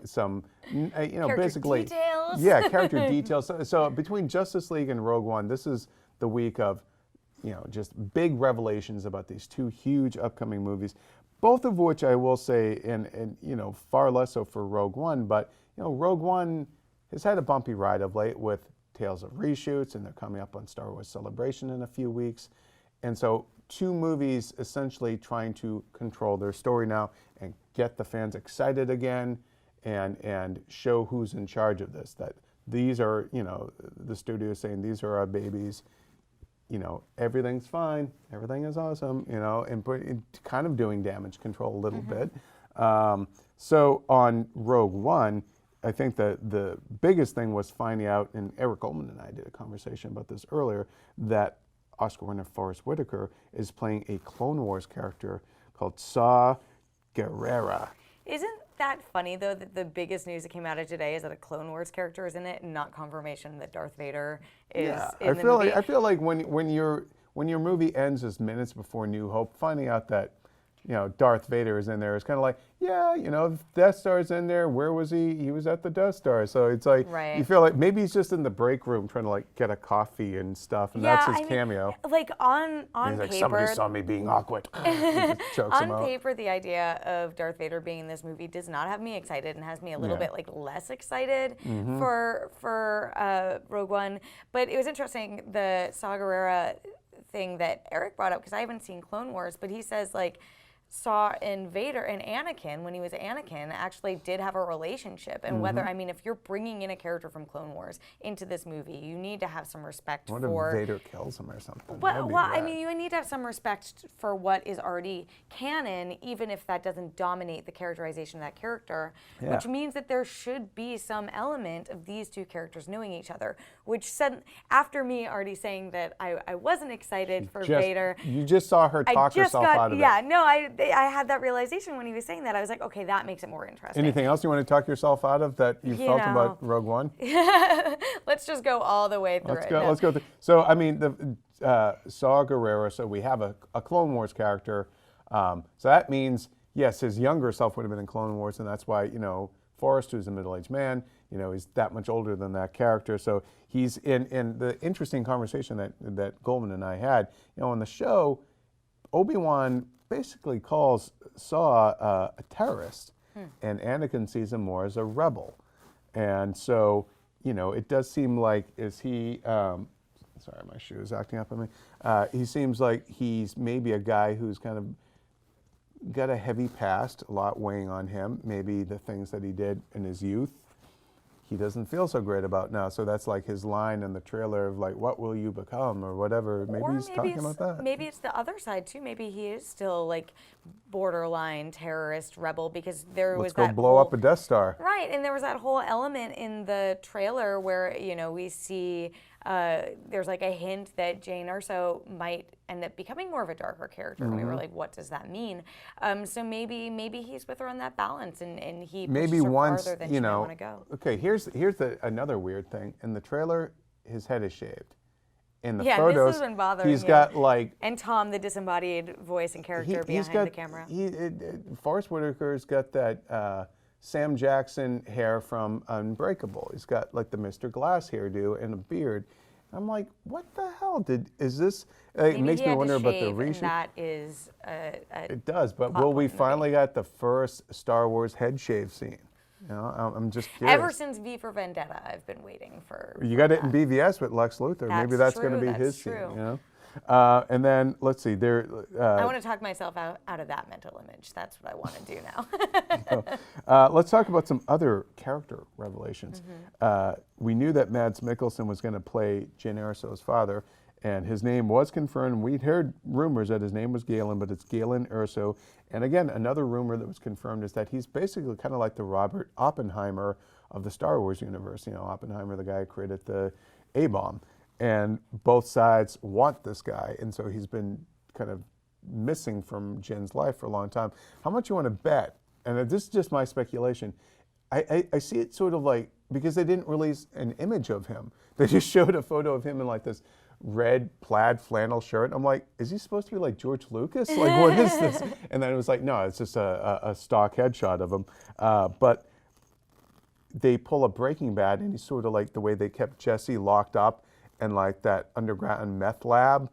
[SPEAKER 1] some
[SPEAKER 2] character
[SPEAKER 1] basically
[SPEAKER 2] details.
[SPEAKER 1] Yeah, character details. So between Justice League and Rogue One, this is the week of just big revelations about these 2 huge upcoming movies, both of which I will say, and far less so for Rogue One, but Rogue One has had a bumpy ride of late with tales of reshoots, and they're coming up on Star Wars Celebration in a few weeks, and so 2 movies essentially trying to control their story now and get the fans excited again and show who's in charge of this, that these are, the studio saying these are our babies, everything's fine, everything is awesome, and kind of doing damage control a little bit. So on Rogue One, I think that the biggest thing was finding out, and Eric Goldman and I did a conversation about this earlier, that Oscar winner Forrest Whitaker is playing a Clone Wars character called Saw Gerrera.
[SPEAKER 2] Isn't that funny, though, that the biggest news that came out of today is that a Clone Wars character is in it and not confirmation that Darth Vader is in the movie?
[SPEAKER 1] I feel like when your movie ends just minutes before New Hope, finding out that Darth Vader is in there is kind of like, Death Star's in there. Where was he? He was at the Death Star. So it's like, you feel like maybe he's just in the break room trying to get a coffee and stuff, and that's his cameo.
[SPEAKER 2] Like on
[SPEAKER 1] he's
[SPEAKER 2] paper,
[SPEAKER 1] somebody saw me being awkward. Chokes him out.
[SPEAKER 2] On paper, the idea of Darth Vader being in this movie does not have me excited and has me a little bit less excited for Rogue One. But it was interesting, the Saw Gerrera thing that Eric brought up, because I haven't seen Clone Wars, but he says Saw and Vader and Anakin, when he was Anakin, actually did have a relationship. And whether, I mean, if you're bringing in a character from Clone Wars into this movie, you need to have some respect
[SPEAKER 1] What
[SPEAKER 2] for.
[SPEAKER 1] if Vader kills him or something?
[SPEAKER 2] Well, I mean, you need to have some respect for what is already canon, even if that doesn't dominate the characterization of that character, which means that there should be some element of these two characters knowing each other, which said, after me already saying that I wasn't excited for Vader.
[SPEAKER 1] You just saw her talk herself out of it.
[SPEAKER 2] Yeah, no, I had that realization when he was saying that. I was like, okay, that makes it more interesting.
[SPEAKER 1] Anything else you want to talk yourself out of that you felt about Rogue One?
[SPEAKER 2] Let's just go all the way through
[SPEAKER 1] Let's go through. So, I mean, Saw Gerrera, so we have a Clone Wars character. So that means, yes, his younger self would have been in Clone Wars, and that's why, you know, Forrest, who's a middle-aged man, you know, he's that much older than that character. So he's in the interesting conversation that Goldman and I had, you know, on the show, Obi-Wan basically calls Saw a terrorist, and Anakin sees him more as a rebel. And so, you know, it does seem like, is he, sorry, my shoe is acting up on me. He seems like he's maybe a guy who's kind of got a heavy past, a lot weighing on him. Maybe the things that he did in his youth, he doesn't feel so great about now. So that's like his line in the trailer of like, what will you become, or whatever. Maybe he's talking about that.
[SPEAKER 2] Maybe it's the other side too. Maybe he is still like borderline terrorist rebel, because there was that
[SPEAKER 1] Let's go blow up a Death Star.
[SPEAKER 2] Right, and there was that whole element in the trailer where, you know, we see there's like a hint that Jyn Erso might end up becoming more of a darker character. And we were like, what does that mean? So maybe he's with her on that balance, and he
[SPEAKER 1] Maybe
[SPEAKER 2] pushes her
[SPEAKER 1] once,
[SPEAKER 2] farther than
[SPEAKER 1] you
[SPEAKER 2] she might
[SPEAKER 1] know.
[SPEAKER 2] want to go.
[SPEAKER 1] Okay, here's another weird thing. In the trailer, his head is shaved. In the
[SPEAKER 2] Yeah,
[SPEAKER 1] photos,
[SPEAKER 2] this has been bothering
[SPEAKER 1] he's
[SPEAKER 2] you.
[SPEAKER 1] got like.
[SPEAKER 2] And Tom, the disembodied voice and character behind the camera.
[SPEAKER 1] Forrest Whitaker's got that Sam Jackson hair from Unbreakable. He's got like the Mr. Glass hairdo and a beard. I'm like, what the hell? Is this? It makes me wonder about the reshoot.
[SPEAKER 2] That is.
[SPEAKER 1] It does, but will we finally got the first Star Wars head shave scene? You know, I'm just curious.
[SPEAKER 2] Ever since V for Vendetta, I've been waiting for.
[SPEAKER 1] You got it in BVS with Lex Luthor. Maybe that's going to be his scene. You know. And then let's see.
[SPEAKER 2] I want to talk myself out of that mental image. That's what I want to do now.
[SPEAKER 1] Let's talk about some other character revelations. We knew that Mads Mikkelsen was going to play Jyn Erso's father, and his name was confirmed. We'd heard rumors that his name was Galen, but it's Galen Erso. And again, another rumor that was confirmed is that he's basically kind of like the Robert Oppenheimer of the Star Wars universe. You know, Oppenheimer, the guy who created the A-bomb. And both sides want this guy, and so he's been kind of missing from Jyn's life for a long time. How much you want to bet? And this is just my speculation. I see it sort of like, because they didn't release an image of him. They just showed a photo of him in like this red plaid flannel shirt. I'm like, is he supposed to be like George Lucas? Like, what is this? And then it was like, no, it's just a stock headshot of him. But they pull a Breaking Bad, and he's sort of like the way they kept Jesse locked up in like that underground meth lab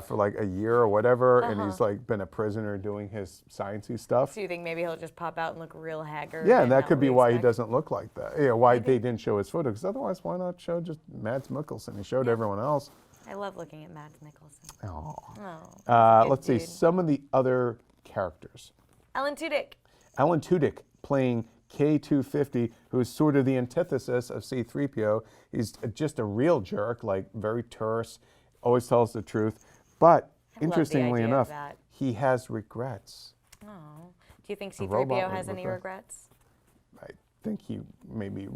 [SPEAKER 1] for like a year or whatever, and he's like been a prisoner doing his sciencey stuff.
[SPEAKER 2] So you think maybe he'll just pop out and look real haggard?
[SPEAKER 1] Yeah, and that could be why he doesn't look like that. Yeah, why they didn't show his photo, because otherwise, why not show just Mads Mikkelsen? He showed everyone else.
[SPEAKER 2] I love looking at Mads Mikkelsen.
[SPEAKER 1] Oh. Let's see some of the other characters.
[SPEAKER 2] Alan Tudyk.
[SPEAKER 1] Alan Tudyk playing K250, who's sort of the antithesis of C-3PO. He's just a real jerk, like very terse, always tells the truth. But interestingly enough, he has regrets.
[SPEAKER 2] Oh. Do you think C-3PO has any regrets?
[SPEAKER 1] I think he maybe,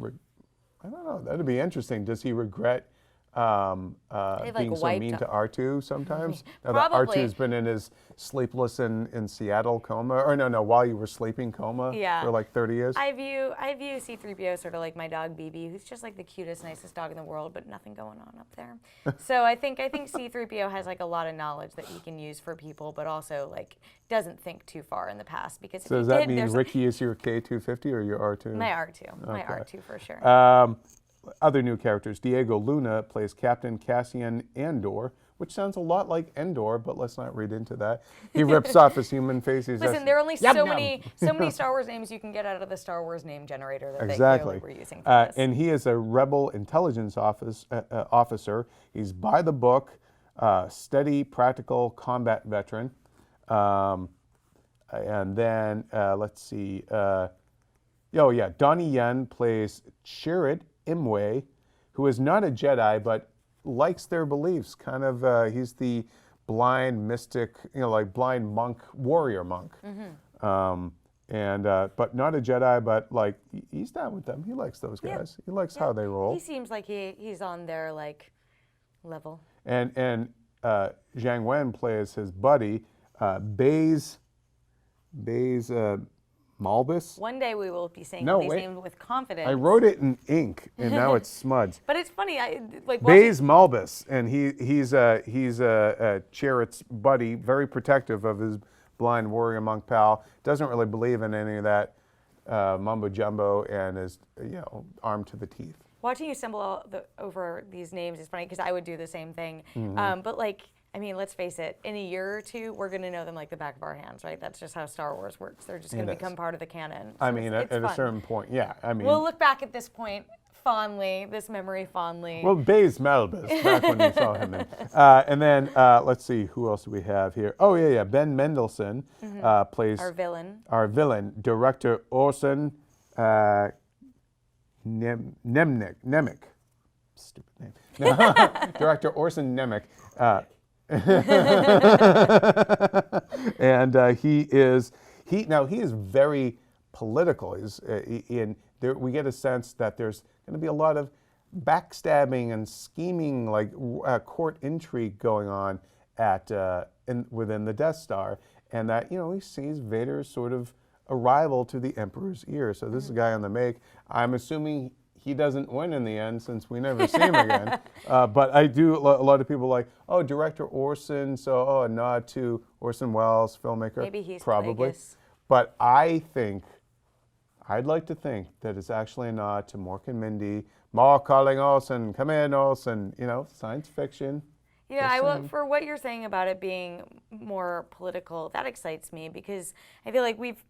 [SPEAKER 1] I don't know, that'd be interesting. Does he regret being so mean to R2 sometimes? Now that R2's been in his sleepless in Seattle coma, or no, while you were sleeping coma for like 30 years.
[SPEAKER 2] I view C-3PO sort of like my dog BB, who's just like the cutest, nicest dog in the world, but nothing going on up there. So I think C-3PO has like a lot of knowledge that he can use for people, but also like doesn't think too far in the past, because
[SPEAKER 1] so does that mean Ricky is your K250 or your R2?
[SPEAKER 2] My R2, my R2 for sure.
[SPEAKER 1] Other new characters. Diego Luna plays Captain Cassian Andor, which sounds a lot like Endor, but let's not read into that. He rips off his human face.
[SPEAKER 2] Listen, there are only so many Star Wars names you can get out of the Star Wars name generator that they clearly were using for this.
[SPEAKER 1] And he is a rebel intelligence officer. He's by the book, steady, practical combat veteran. And then let's see. Oh yeah, Donnie Yen plays Chirrut Imwe, who is not a Jedi but likes their beliefs. Kind of, he's the blind mystic, like blind monk, warrior monk. But not a Jedi, but like he's down with them. He likes those guys. He likes how they roll.
[SPEAKER 2] He seems like he's on their like level.
[SPEAKER 1] And Zhang Wen plays his buddy, Baze Malbus.
[SPEAKER 2] One day we will be saying these names with confidence.
[SPEAKER 1] I wrote it in ink, and now it's smudged.
[SPEAKER 2] But it's funny,
[SPEAKER 1] Baze Malbus, and he's Chirrut's buddy, very protective of his blind warrior monk pal. Doesn't really believe in any of that mumbo jumbo, and is armed to the teeth.
[SPEAKER 2] Watching you stumble over these names is funny because I would do the same thing. But let's face it, in a year or two, we're going to know them like the back of our hands, right? That's just how Star Wars works. They're just going to become part of the canon. So
[SPEAKER 1] at a certain point, yeah.
[SPEAKER 2] We'll look back at this point fondly, this memory fondly.
[SPEAKER 1] Well, Baze Malbus, back when you saw him. And then, let's see, who else do we have here? Oh, yeah. Ben Mendelsohn plays...
[SPEAKER 2] Our villain.
[SPEAKER 1] Director Orson Nemec. Stupid name. Director Orson Nemec. And he is very political. We get a sense that there's going to be a lot of backstabbing and scheming, like court intrigue going on within the Death Star, and that he sees Vader's sort of arrival to the Emperor's ear. So this is a guy on the make. I'm assuming he doesn't win in the end since we never see him again. But I do, a lot of people like, director Orson, so a nod to Orson Welles, filmmaker.
[SPEAKER 2] Maybe he's
[SPEAKER 1] probably.
[SPEAKER 2] Plagueis.
[SPEAKER 1] But I'd like to think that it's actually a nod to Mork and Mindy. Mork calling Orson, come in Orson, science fiction.
[SPEAKER 2] For what you're saying about it being more political, that excites me because I feel like we've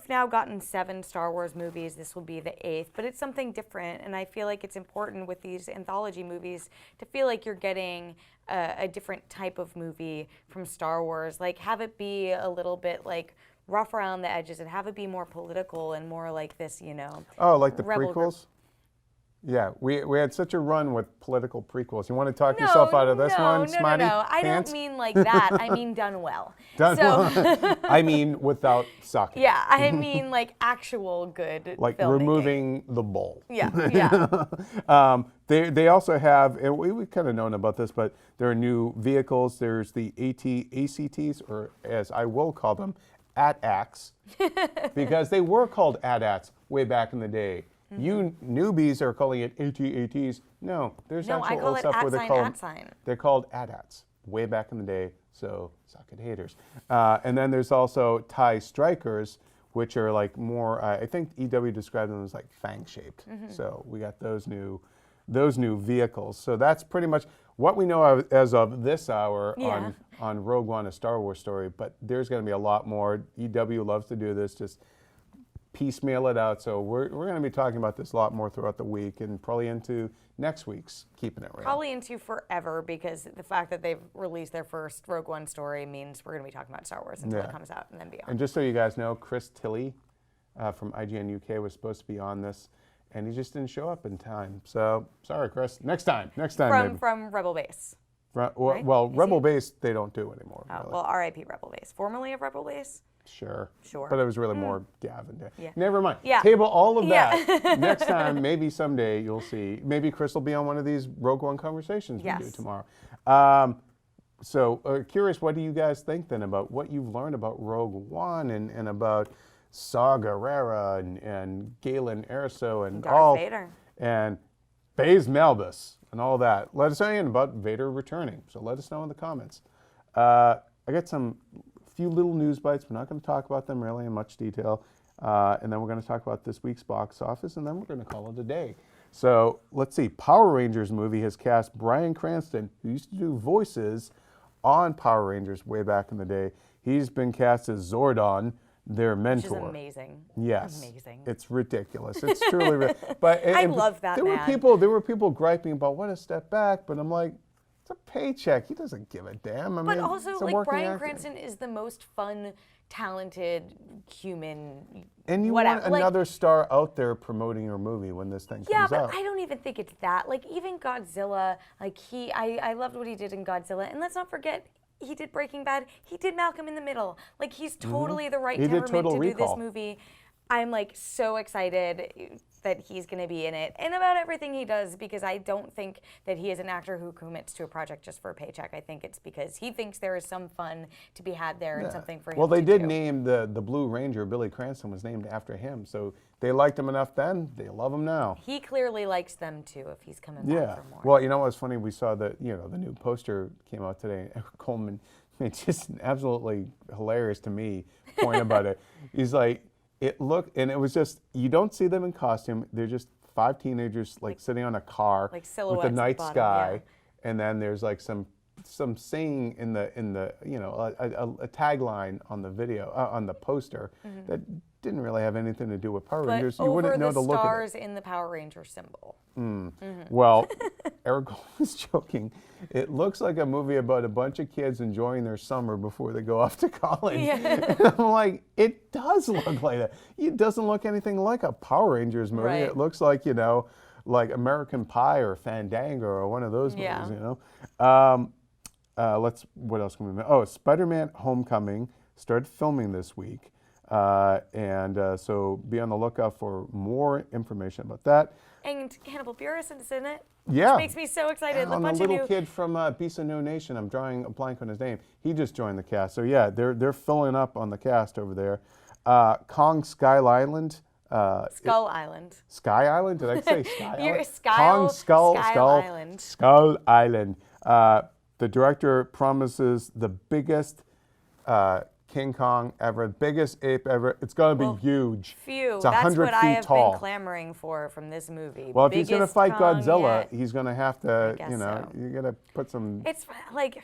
[SPEAKER 2] now gotten 7 Star Wars movies. This will be the 8th, but it's something different. And I feel like it's important with these anthology movies to feel like you're getting a different type of movie from Star Wars. Like have it be a little bit like rough around the edges and have it be more political and more like this,
[SPEAKER 1] Oh, like the prequels? Yeah, we had such a run with political prequels. You want to talk yourself out of this one, Smarty?
[SPEAKER 2] No. I don't mean like that. I mean done well.
[SPEAKER 1] Well. I mean without sucking.
[SPEAKER 2] Yeah, I mean like actual good
[SPEAKER 1] like
[SPEAKER 2] filmmaking.
[SPEAKER 1] Removing the bowl.
[SPEAKER 2] Yeah.
[SPEAKER 1] They also have, and we've kind of known about this, but there are new vehicles. There's the ACTs, or as I will call them, AT-ACs, because they were called AT-ATs way back in the day. You newbies are calling it AT-ATs. No, there's actual old stuff where they're called AT-ATs way back in the day, so suck it haters. And then there's also TIE Strikers, which are like more, I think EW described them as like fang-shaped. So we got those new vehicles. So that's pretty much what we know as of this hour on Rogue One, a Star Wars story, but there's going to be a lot more. EW loves to do this, just piecemeal it out. So we're going to be talking about this a lot more throughout the week and probably into next week's Keeping It Real.
[SPEAKER 2] Probably into forever, because the fact that they've released their first Rogue One story means we're going to be talking about Star Wars until it comes out and then beyond.
[SPEAKER 1] And just so you guys know, Chris Tilley from IGN UK was supposed to be on this, and he just didn't show up in time. So sorry, Chris. Next time maybe.
[SPEAKER 2] From Rebel Base.
[SPEAKER 1] Right? Well, Rebel Base they don't do anymore.
[SPEAKER 2] Oh, really. Well, R.I.P. Rebel Base. Formerly of Rebel Base?
[SPEAKER 1] Sure.
[SPEAKER 2] Sure.
[SPEAKER 1] But it was really more Gavin Day.
[SPEAKER 2] Yeah.
[SPEAKER 1] Never mind.
[SPEAKER 2] Yeah.
[SPEAKER 1] Table all of that. Next time, maybe someday you'll see. Maybe Chris will be on one of these Rogue One conversations we do tomorrow. So curious, what do you guys think then about what you've learned about Rogue One and about Saw Gerrera and Galen Erso and
[SPEAKER 2] Darth Vader.
[SPEAKER 1] And Baze Malbus and all that. Let us know about Vader returning. So let us know in the comments. I got some few little news bites. We're not going to talk about them really in much detail. And then we're going to talk about this week's box office, and then we're going to call it a day. So let's see. Power Rangers movie has cast Bryan Cranston, who used to do voices on Power Rangers way back in the day. He's been cast as Zordon, their mentor.
[SPEAKER 2] Which is amazing.
[SPEAKER 1] Yes.
[SPEAKER 2] Amazing.
[SPEAKER 1] It's ridiculous. It's truly ridiculous. But
[SPEAKER 2] I love that
[SPEAKER 1] there
[SPEAKER 2] man.
[SPEAKER 1] There were people griping about what a step back, but I'm like, It's a paycheck. He doesn't give a damn.
[SPEAKER 2] But also,
[SPEAKER 1] it's a
[SPEAKER 2] like,
[SPEAKER 1] working
[SPEAKER 2] Bryan
[SPEAKER 1] actor.
[SPEAKER 2] Cranston is the most fun, talented human.
[SPEAKER 1] And you
[SPEAKER 2] whatever.
[SPEAKER 1] want
[SPEAKER 2] Like,
[SPEAKER 1] another star out there promoting your movie when this thing
[SPEAKER 2] yeah,
[SPEAKER 1] comes
[SPEAKER 2] but
[SPEAKER 1] out.
[SPEAKER 2] I don't even think it's that. Like, even Godzilla, like, I loved what he did in Godzilla. And let's not forget, he did Breaking Bad. He did Malcolm in the Middle. Like, he's totally the right
[SPEAKER 1] He did
[SPEAKER 2] temperament
[SPEAKER 1] Total
[SPEAKER 2] to do this
[SPEAKER 1] Recall.
[SPEAKER 2] movie. I'm, like, so excited that he's going to be in it and about everything he does, because I don't think that he is an actor who commits to a project just for a paycheck. I think it's because he thinks there is some fun to be had there and something for him
[SPEAKER 1] Well, they
[SPEAKER 2] to
[SPEAKER 1] did
[SPEAKER 2] do.
[SPEAKER 1] name the Blue Ranger, Billy Cranston, was named after him. So they liked him enough then. They love him now.
[SPEAKER 2] He clearly likes them too if he's coming
[SPEAKER 1] Yeah.
[SPEAKER 2] back for more.
[SPEAKER 1] Well, you know what's funny? We saw the new poster came out today. Eric Coleman made just an absolutely hilarious to me point about it. He's like, it looked, and it was just, you don't see them in costume. They're just 5 teenagers like sitting on a car
[SPEAKER 2] like
[SPEAKER 1] with
[SPEAKER 2] silhouettes
[SPEAKER 1] the
[SPEAKER 2] at the
[SPEAKER 1] night
[SPEAKER 2] bottom,
[SPEAKER 1] sky,
[SPEAKER 2] yeah.
[SPEAKER 1] and then there's like some saying in the a tagline on the video on the poster that didn't really have anything to do with Power
[SPEAKER 2] But
[SPEAKER 1] Rangers. You
[SPEAKER 2] over
[SPEAKER 1] wouldn't know
[SPEAKER 2] the
[SPEAKER 1] the look of it.
[SPEAKER 2] stars in the Power Ranger symbol.
[SPEAKER 1] Well, Eric was joking. It looks like a movie about a bunch of kids enjoying their summer before they go off to college.
[SPEAKER 2] Yeah.
[SPEAKER 1] And I'm like, it does look like that. It doesn't look anything like a Power Rangers movie.
[SPEAKER 2] Right.
[SPEAKER 1] It looks like, like American Pie or Fandango or one of those movies,
[SPEAKER 2] Yeah.
[SPEAKER 1] what else can we mention? Oh, Spider-Man Homecoming started filming this week. So be on the lookout for more information about that.
[SPEAKER 2] And Hannibal Buress is in it.
[SPEAKER 1] Yeah.
[SPEAKER 2] Which makes me so excited.
[SPEAKER 1] And the little kid from Beast of No Nation, I'm drawing a blank on his name. He just joined the cast. So yeah, they're filling up on the cast over there. Kong Skull Island.
[SPEAKER 2] Skull Island.
[SPEAKER 1] Sky Island? Did I say Sky
[SPEAKER 2] You're
[SPEAKER 1] Island?
[SPEAKER 2] Kong
[SPEAKER 1] Skull
[SPEAKER 2] Island.
[SPEAKER 1] Skull Island. The director promises the biggest King Kong ever, biggest ape ever. It's going to be huge.
[SPEAKER 2] Phew,
[SPEAKER 1] It's
[SPEAKER 2] that's
[SPEAKER 1] 100
[SPEAKER 2] what I
[SPEAKER 1] feet
[SPEAKER 2] have
[SPEAKER 1] tall.
[SPEAKER 2] been clamoring for from this movie.
[SPEAKER 1] Well, if he's going to
[SPEAKER 2] Biggest
[SPEAKER 1] fight
[SPEAKER 2] Kong
[SPEAKER 1] Godzilla,
[SPEAKER 2] yet.
[SPEAKER 1] he's going to have to,
[SPEAKER 2] guess
[SPEAKER 1] you
[SPEAKER 2] so.
[SPEAKER 1] got to put some.
[SPEAKER 2] It's like,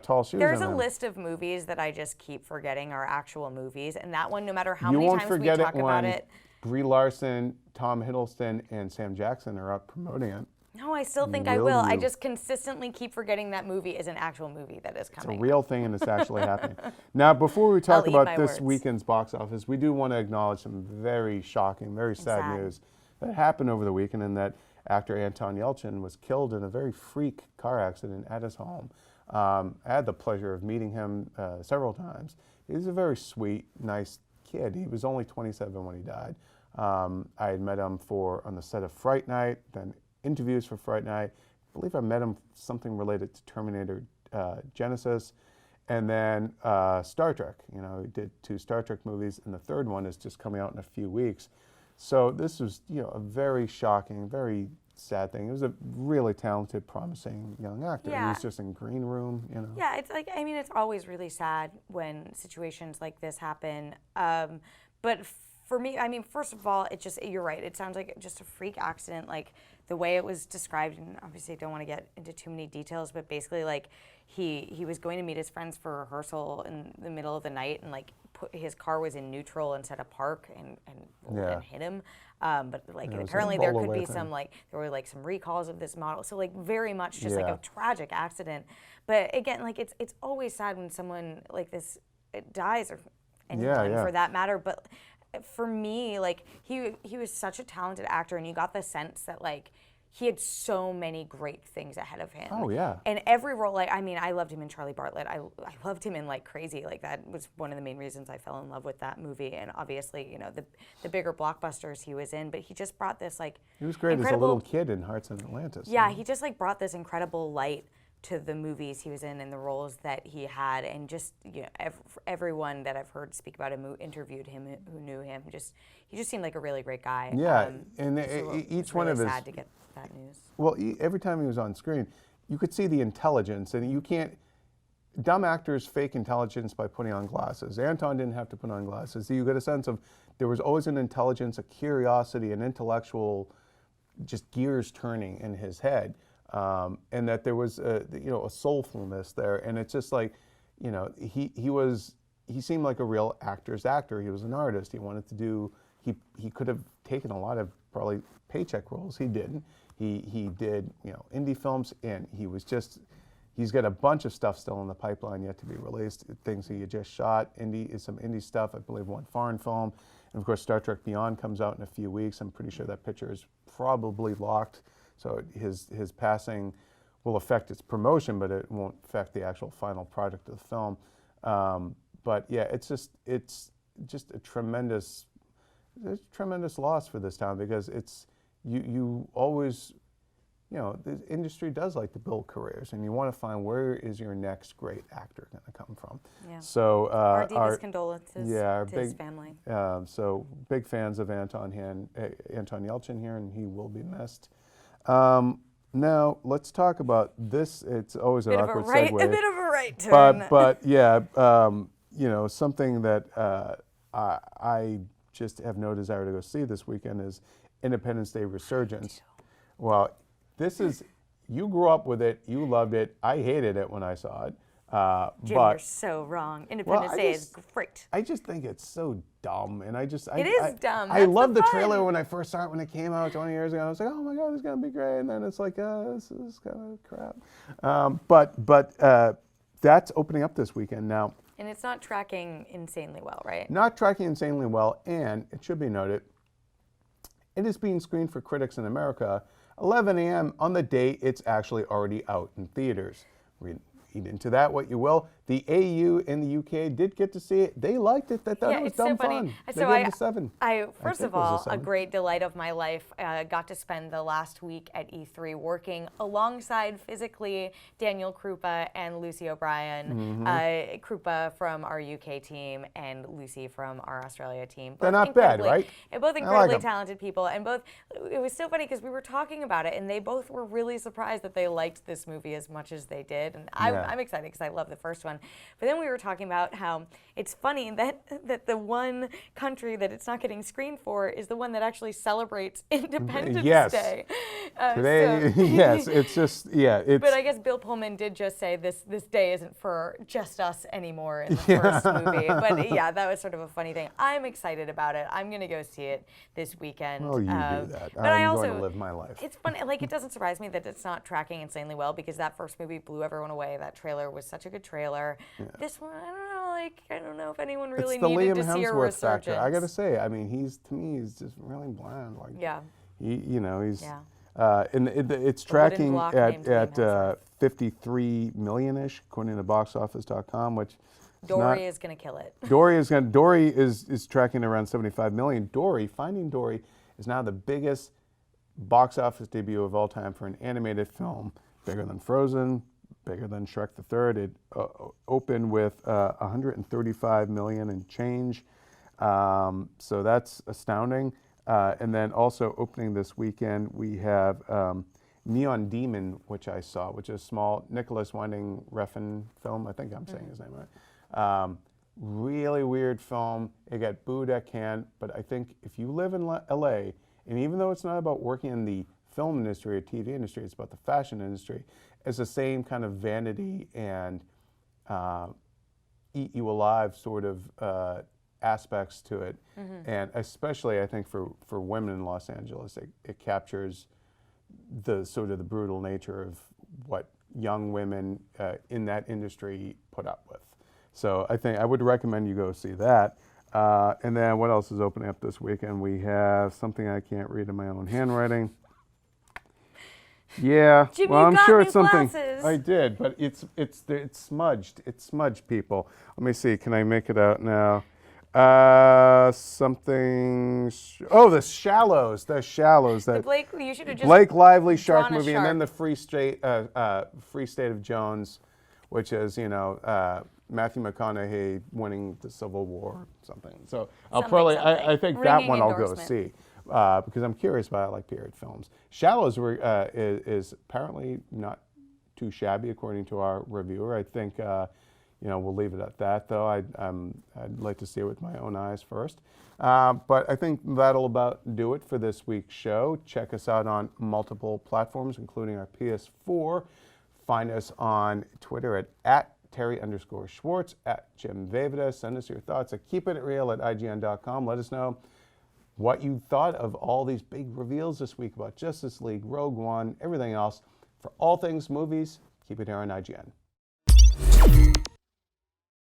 [SPEAKER 1] Tall shoes
[SPEAKER 2] there's
[SPEAKER 1] on
[SPEAKER 2] a
[SPEAKER 1] him.
[SPEAKER 2] list of movies that I just keep forgetting are actual movies, and that one, no matter how
[SPEAKER 1] You
[SPEAKER 2] many
[SPEAKER 1] won't
[SPEAKER 2] times we
[SPEAKER 1] forget
[SPEAKER 2] talk
[SPEAKER 1] it
[SPEAKER 2] about
[SPEAKER 1] when
[SPEAKER 2] it.
[SPEAKER 1] Brie Larson, Tom Hiddleston, and Sam Jackson are out promoting it.
[SPEAKER 2] No, I still think I
[SPEAKER 1] Will
[SPEAKER 2] will. I
[SPEAKER 1] you?
[SPEAKER 2] just consistently keep forgetting that movie is an actual movie that is
[SPEAKER 1] It's a
[SPEAKER 2] coming.
[SPEAKER 1] real thing and it's actually happening. Now, before we talk
[SPEAKER 2] I'll eat
[SPEAKER 1] about
[SPEAKER 2] my
[SPEAKER 1] this
[SPEAKER 2] words.
[SPEAKER 1] weekend's box office, we do want to acknowledge some very shocking, very sad
[SPEAKER 2] sad.
[SPEAKER 1] news that happened over the weekend, and that actor Anton Yelchin was killed in a very freak car accident at his home. I had the pleasure of meeting him several times. He's a very sweet, nice kid. He was only 27 when he died. I had met him on the set of Fright Night, then interviews for Fright Night. I believe I met him something related to Terminator Genesis, and then Star Trek. He did 2 Star Trek movies, and the third one is just coming out in a few weeks. So this was, a very shocking, very sad thing. He was a really talented, promising young actor. He
[SPEAKER 2] Yeah.
[SPEAKER 1] was just in green room,
[SPEAKER 2] Yeah, it's like, it's always really sad when situations like this happen. But for me, first of all, you're right. It sounds like just a freak accident, like the way it was described. And obviously, I don't want to get into too many details, but basically, like he was going to meet his friends for rehearsal in the middle of the night, and like his car was in neutral instead of park, and hit him. But like
[SPEAKER 1] Yeah, it was
[SPEAKER 2] apparently
[SPEAKER 1] a
[SPEAKER 2] there could
[SPEAKER 1] roll-away
[SPEAKER 2] be
[SPEAKER 1] thing.
[SPEAKER 2] some there were some recalls of this model. So like very much just like
[SPEAKER 1] Yeah.
[SPEAKER 2] a tragic accident. But again, like it's always sad when someone like this dies, or anyone
[SPEAKER 1] yeah.
[SPEAKER 2] for that matter. But for me, like he was such a talented actor, and you got the sense that like he had so many great things ahead of him.
[SPEAKER 1] Oh, yeah.
[SPEAKER 2] And every role, I loved him in Charlie Bartlett. I loved him in like Crazy. Like that was one of the main reasons I fell in love with that movie. And obviously, the bigger blockbusters he was in, but he just brought this like
[SPEAKER 1] He was great as a
[SPEAKER 2] incredible,
[SPEAKER 1] little kid in Hearts in Atlantis.
[SPEAKER 2] yeah, he just like brought this incredible light to the movies he was in and the roles that he had, and just everyone that I've heard speak about him, who interviewed him, who knew him, he just seemed like a really great guy.
[SPEAKER 1] Yeah, and
[SPEAKER 2] it
[SPEAKER 1] each
[SPEAKER 2] was
[SPEAKER 1] one
[SPEAKER 2] really
[SPEAKER 1] of his.
[SPEAKER 2] sad to get that news.
[SPEAKER 1] Well, every time he was on screen, you could see the intelligence, and you can't. Dumb actors fake intelligence by putting on glasses. Anton didn't have to put on glasses. You get a sense of there was always an intelligence, a curiosity, an intellectual, just gears turning in his head, and that there was a soulfulness there. And it's just like, he seemed like a real actor's actor. He was an artist. He wanted to do he could have taken a lot of probably paycheck roles. He didn't. He did, you know, indie films, and he's got a bunch of stuff still in the pipeline yet to be released. Things he had just shot, some indie stuff. I believe one foreign film, and of course Star Trek Beyond comes out in a few weeks. I'm pretty sure that picture is probably locked. So his passing will affect its promotion, but it won't affect the actual final product of the film. But yeah, it's just a tremendous loss for this town, because you always, you know, the industry does like to build careers, and you want to find where is your next great actor going to come from.
[SPEAKER 2] Yeah.
[SPEAKER 1] So
[SPEAKER 2] our deepest condolences to his family.
[SPEAKER 1] So big fans of Anton Yelchin here, and he will be missed. Now let's talk about this. It's always an awkward segue.
[SPEAKER 2] A bit of a right turn.
[SPEAKER 1] But yeah, you know, something that I just have no desire to go see this weekend is Independence Day Resurgence. Well, this is, you grew up with it, you loved it. I hated it when I saw it.
[SPEAKER 2] Jim, you're so wrong. Independence Day is great.
[SPEAKER 1] I just think it's so dumb, and
[SPEAKER 2] it is dumb.
[SPEAKER 1] I loved the trailer when I first saw it when it came out 20 years ago. I was like, oh my God, it's gonna be great, and then it's like, this is kind of crap. But that's opening up this weekend now.
[SPEAKER 2] And it's not tracking insanely well, right?
[SPEAKER 1] Not tracking insanely well, and it should be noted, it is being screened for critics in America 11 a.m. on the day it's actually already out in theaters. Read into that what you will. The AU in the UK did get to see it. They liked it. They thought it was dumb fun. They gave it a 7.
[SPEAKER 2] First of all, a great delight of my life. Got to spend the last week at E3 working alongside physically Daniel Krupa and Lucy O'Brien. Krupa from our UK team and Lucy from our Australia team.
[SPEAKER 1] They're not bad, right?
[SPEAKER 2] And both incredibly talented people. And both, it was so funny because we were talking about it, and they both were really surprised that they liked this movie as much as they did. And I'm excited because I love the first one. But then we were talking about how it's funny that the one country that it's not getting screened for is the one that actually celebrates Independence Day.
[SPEAKER 1] Today, yes, it's just, yeah.
[SPEAKER 2] But I guess Bill Pullman did just say this day isn't for just us anymore in the first movie. But yeah, that was sort of a funny thing. I'm excited about it. I'm going to go see it this weekend.
[SPEAKER 1] Oh, you do that.
[SPEAKER 2] But
[SPEAKER 1] I'm going to live my life.
[SPEAKER 2] It's funny. Like, it doesn't surprise me that it's not tracking insanely well, because that first movie blew everyone away. That trailer was such a good trailer. Yeah. This one, I don't know if anyone really needed to see a resurgence.
[SPEAKER 1] Factor. I gotta say, I mean, to me, he's just really bland. Like,
[SPEAKER 2] yeah.
[SPEAKER 1] He's. Yeah. And it's tracking at 53 million-ish, according to boxoffice.com, which.
[SPEAKER 2] Dory is going to kill it.
[SPEAKER 1] Dory is tracking around 75 million. Finding Dory is now the biggest box office debut of all time for an animated film, bigger than Frozen, bigger than Shrek the Third. It opened with 135 million and change, so that's astounding. And then also opening this weekend, we have Neon Demon, which I saw, which is a small Nicholas Winding Refn film. I think I'm saying his name right. Really weird film. It got booed at Cannes, but I think if you live in LA, and even though it's not about working in the film industry or TV industry, it's about the fashion industry, it's the same kind of vanity and eat you alive sort of aspects to it. And especially I think for women in Los Angeles, it captures the sort of the brutal nature of what young women in that industry put up with. So I think I would recommend you go see that. And then what else is opening up this weekend? We have something I can't read in my own handwriting. Yeah,
[SPEAKER 2] Jimmy,
[SPEAKER 1] well, I'm sure it's something.
[SPEAKER 2] Glasses.
[SPEAKER 1] I did, but it's smudged. It's smudged, people. Let me see. Can I make it out now? Something. Oh, The Shallows. The Shallows. That
[SPEAKER 2] Blake, you should have just
[SPEAKER 1] Blake Lively shark movie,
[SPEAKER 2] shark.
[SPEAKER 1] and then the Free State of Jones, which is Matthew McConaughey winning the Civil War or something. So I'll probably I think that one I'll go see. Because I'm curious about like period films. Shallows is apparently not too shabby according to our reviewer. I think we'll leave it at that, though. I'd like to see it with my own eyes first. But I think that'll about do it for this week's show. Check us out on multiple platforms, including our PS4. Find us on Twitter at Terri_Schwartz, at Jim Vejvoda. Send us your thoughts at keepititreal@ign.com. Let us know what you thought of all these big reveals this week about Justice League, Rogue One, everything else. For all things movies, keep it here on IGN.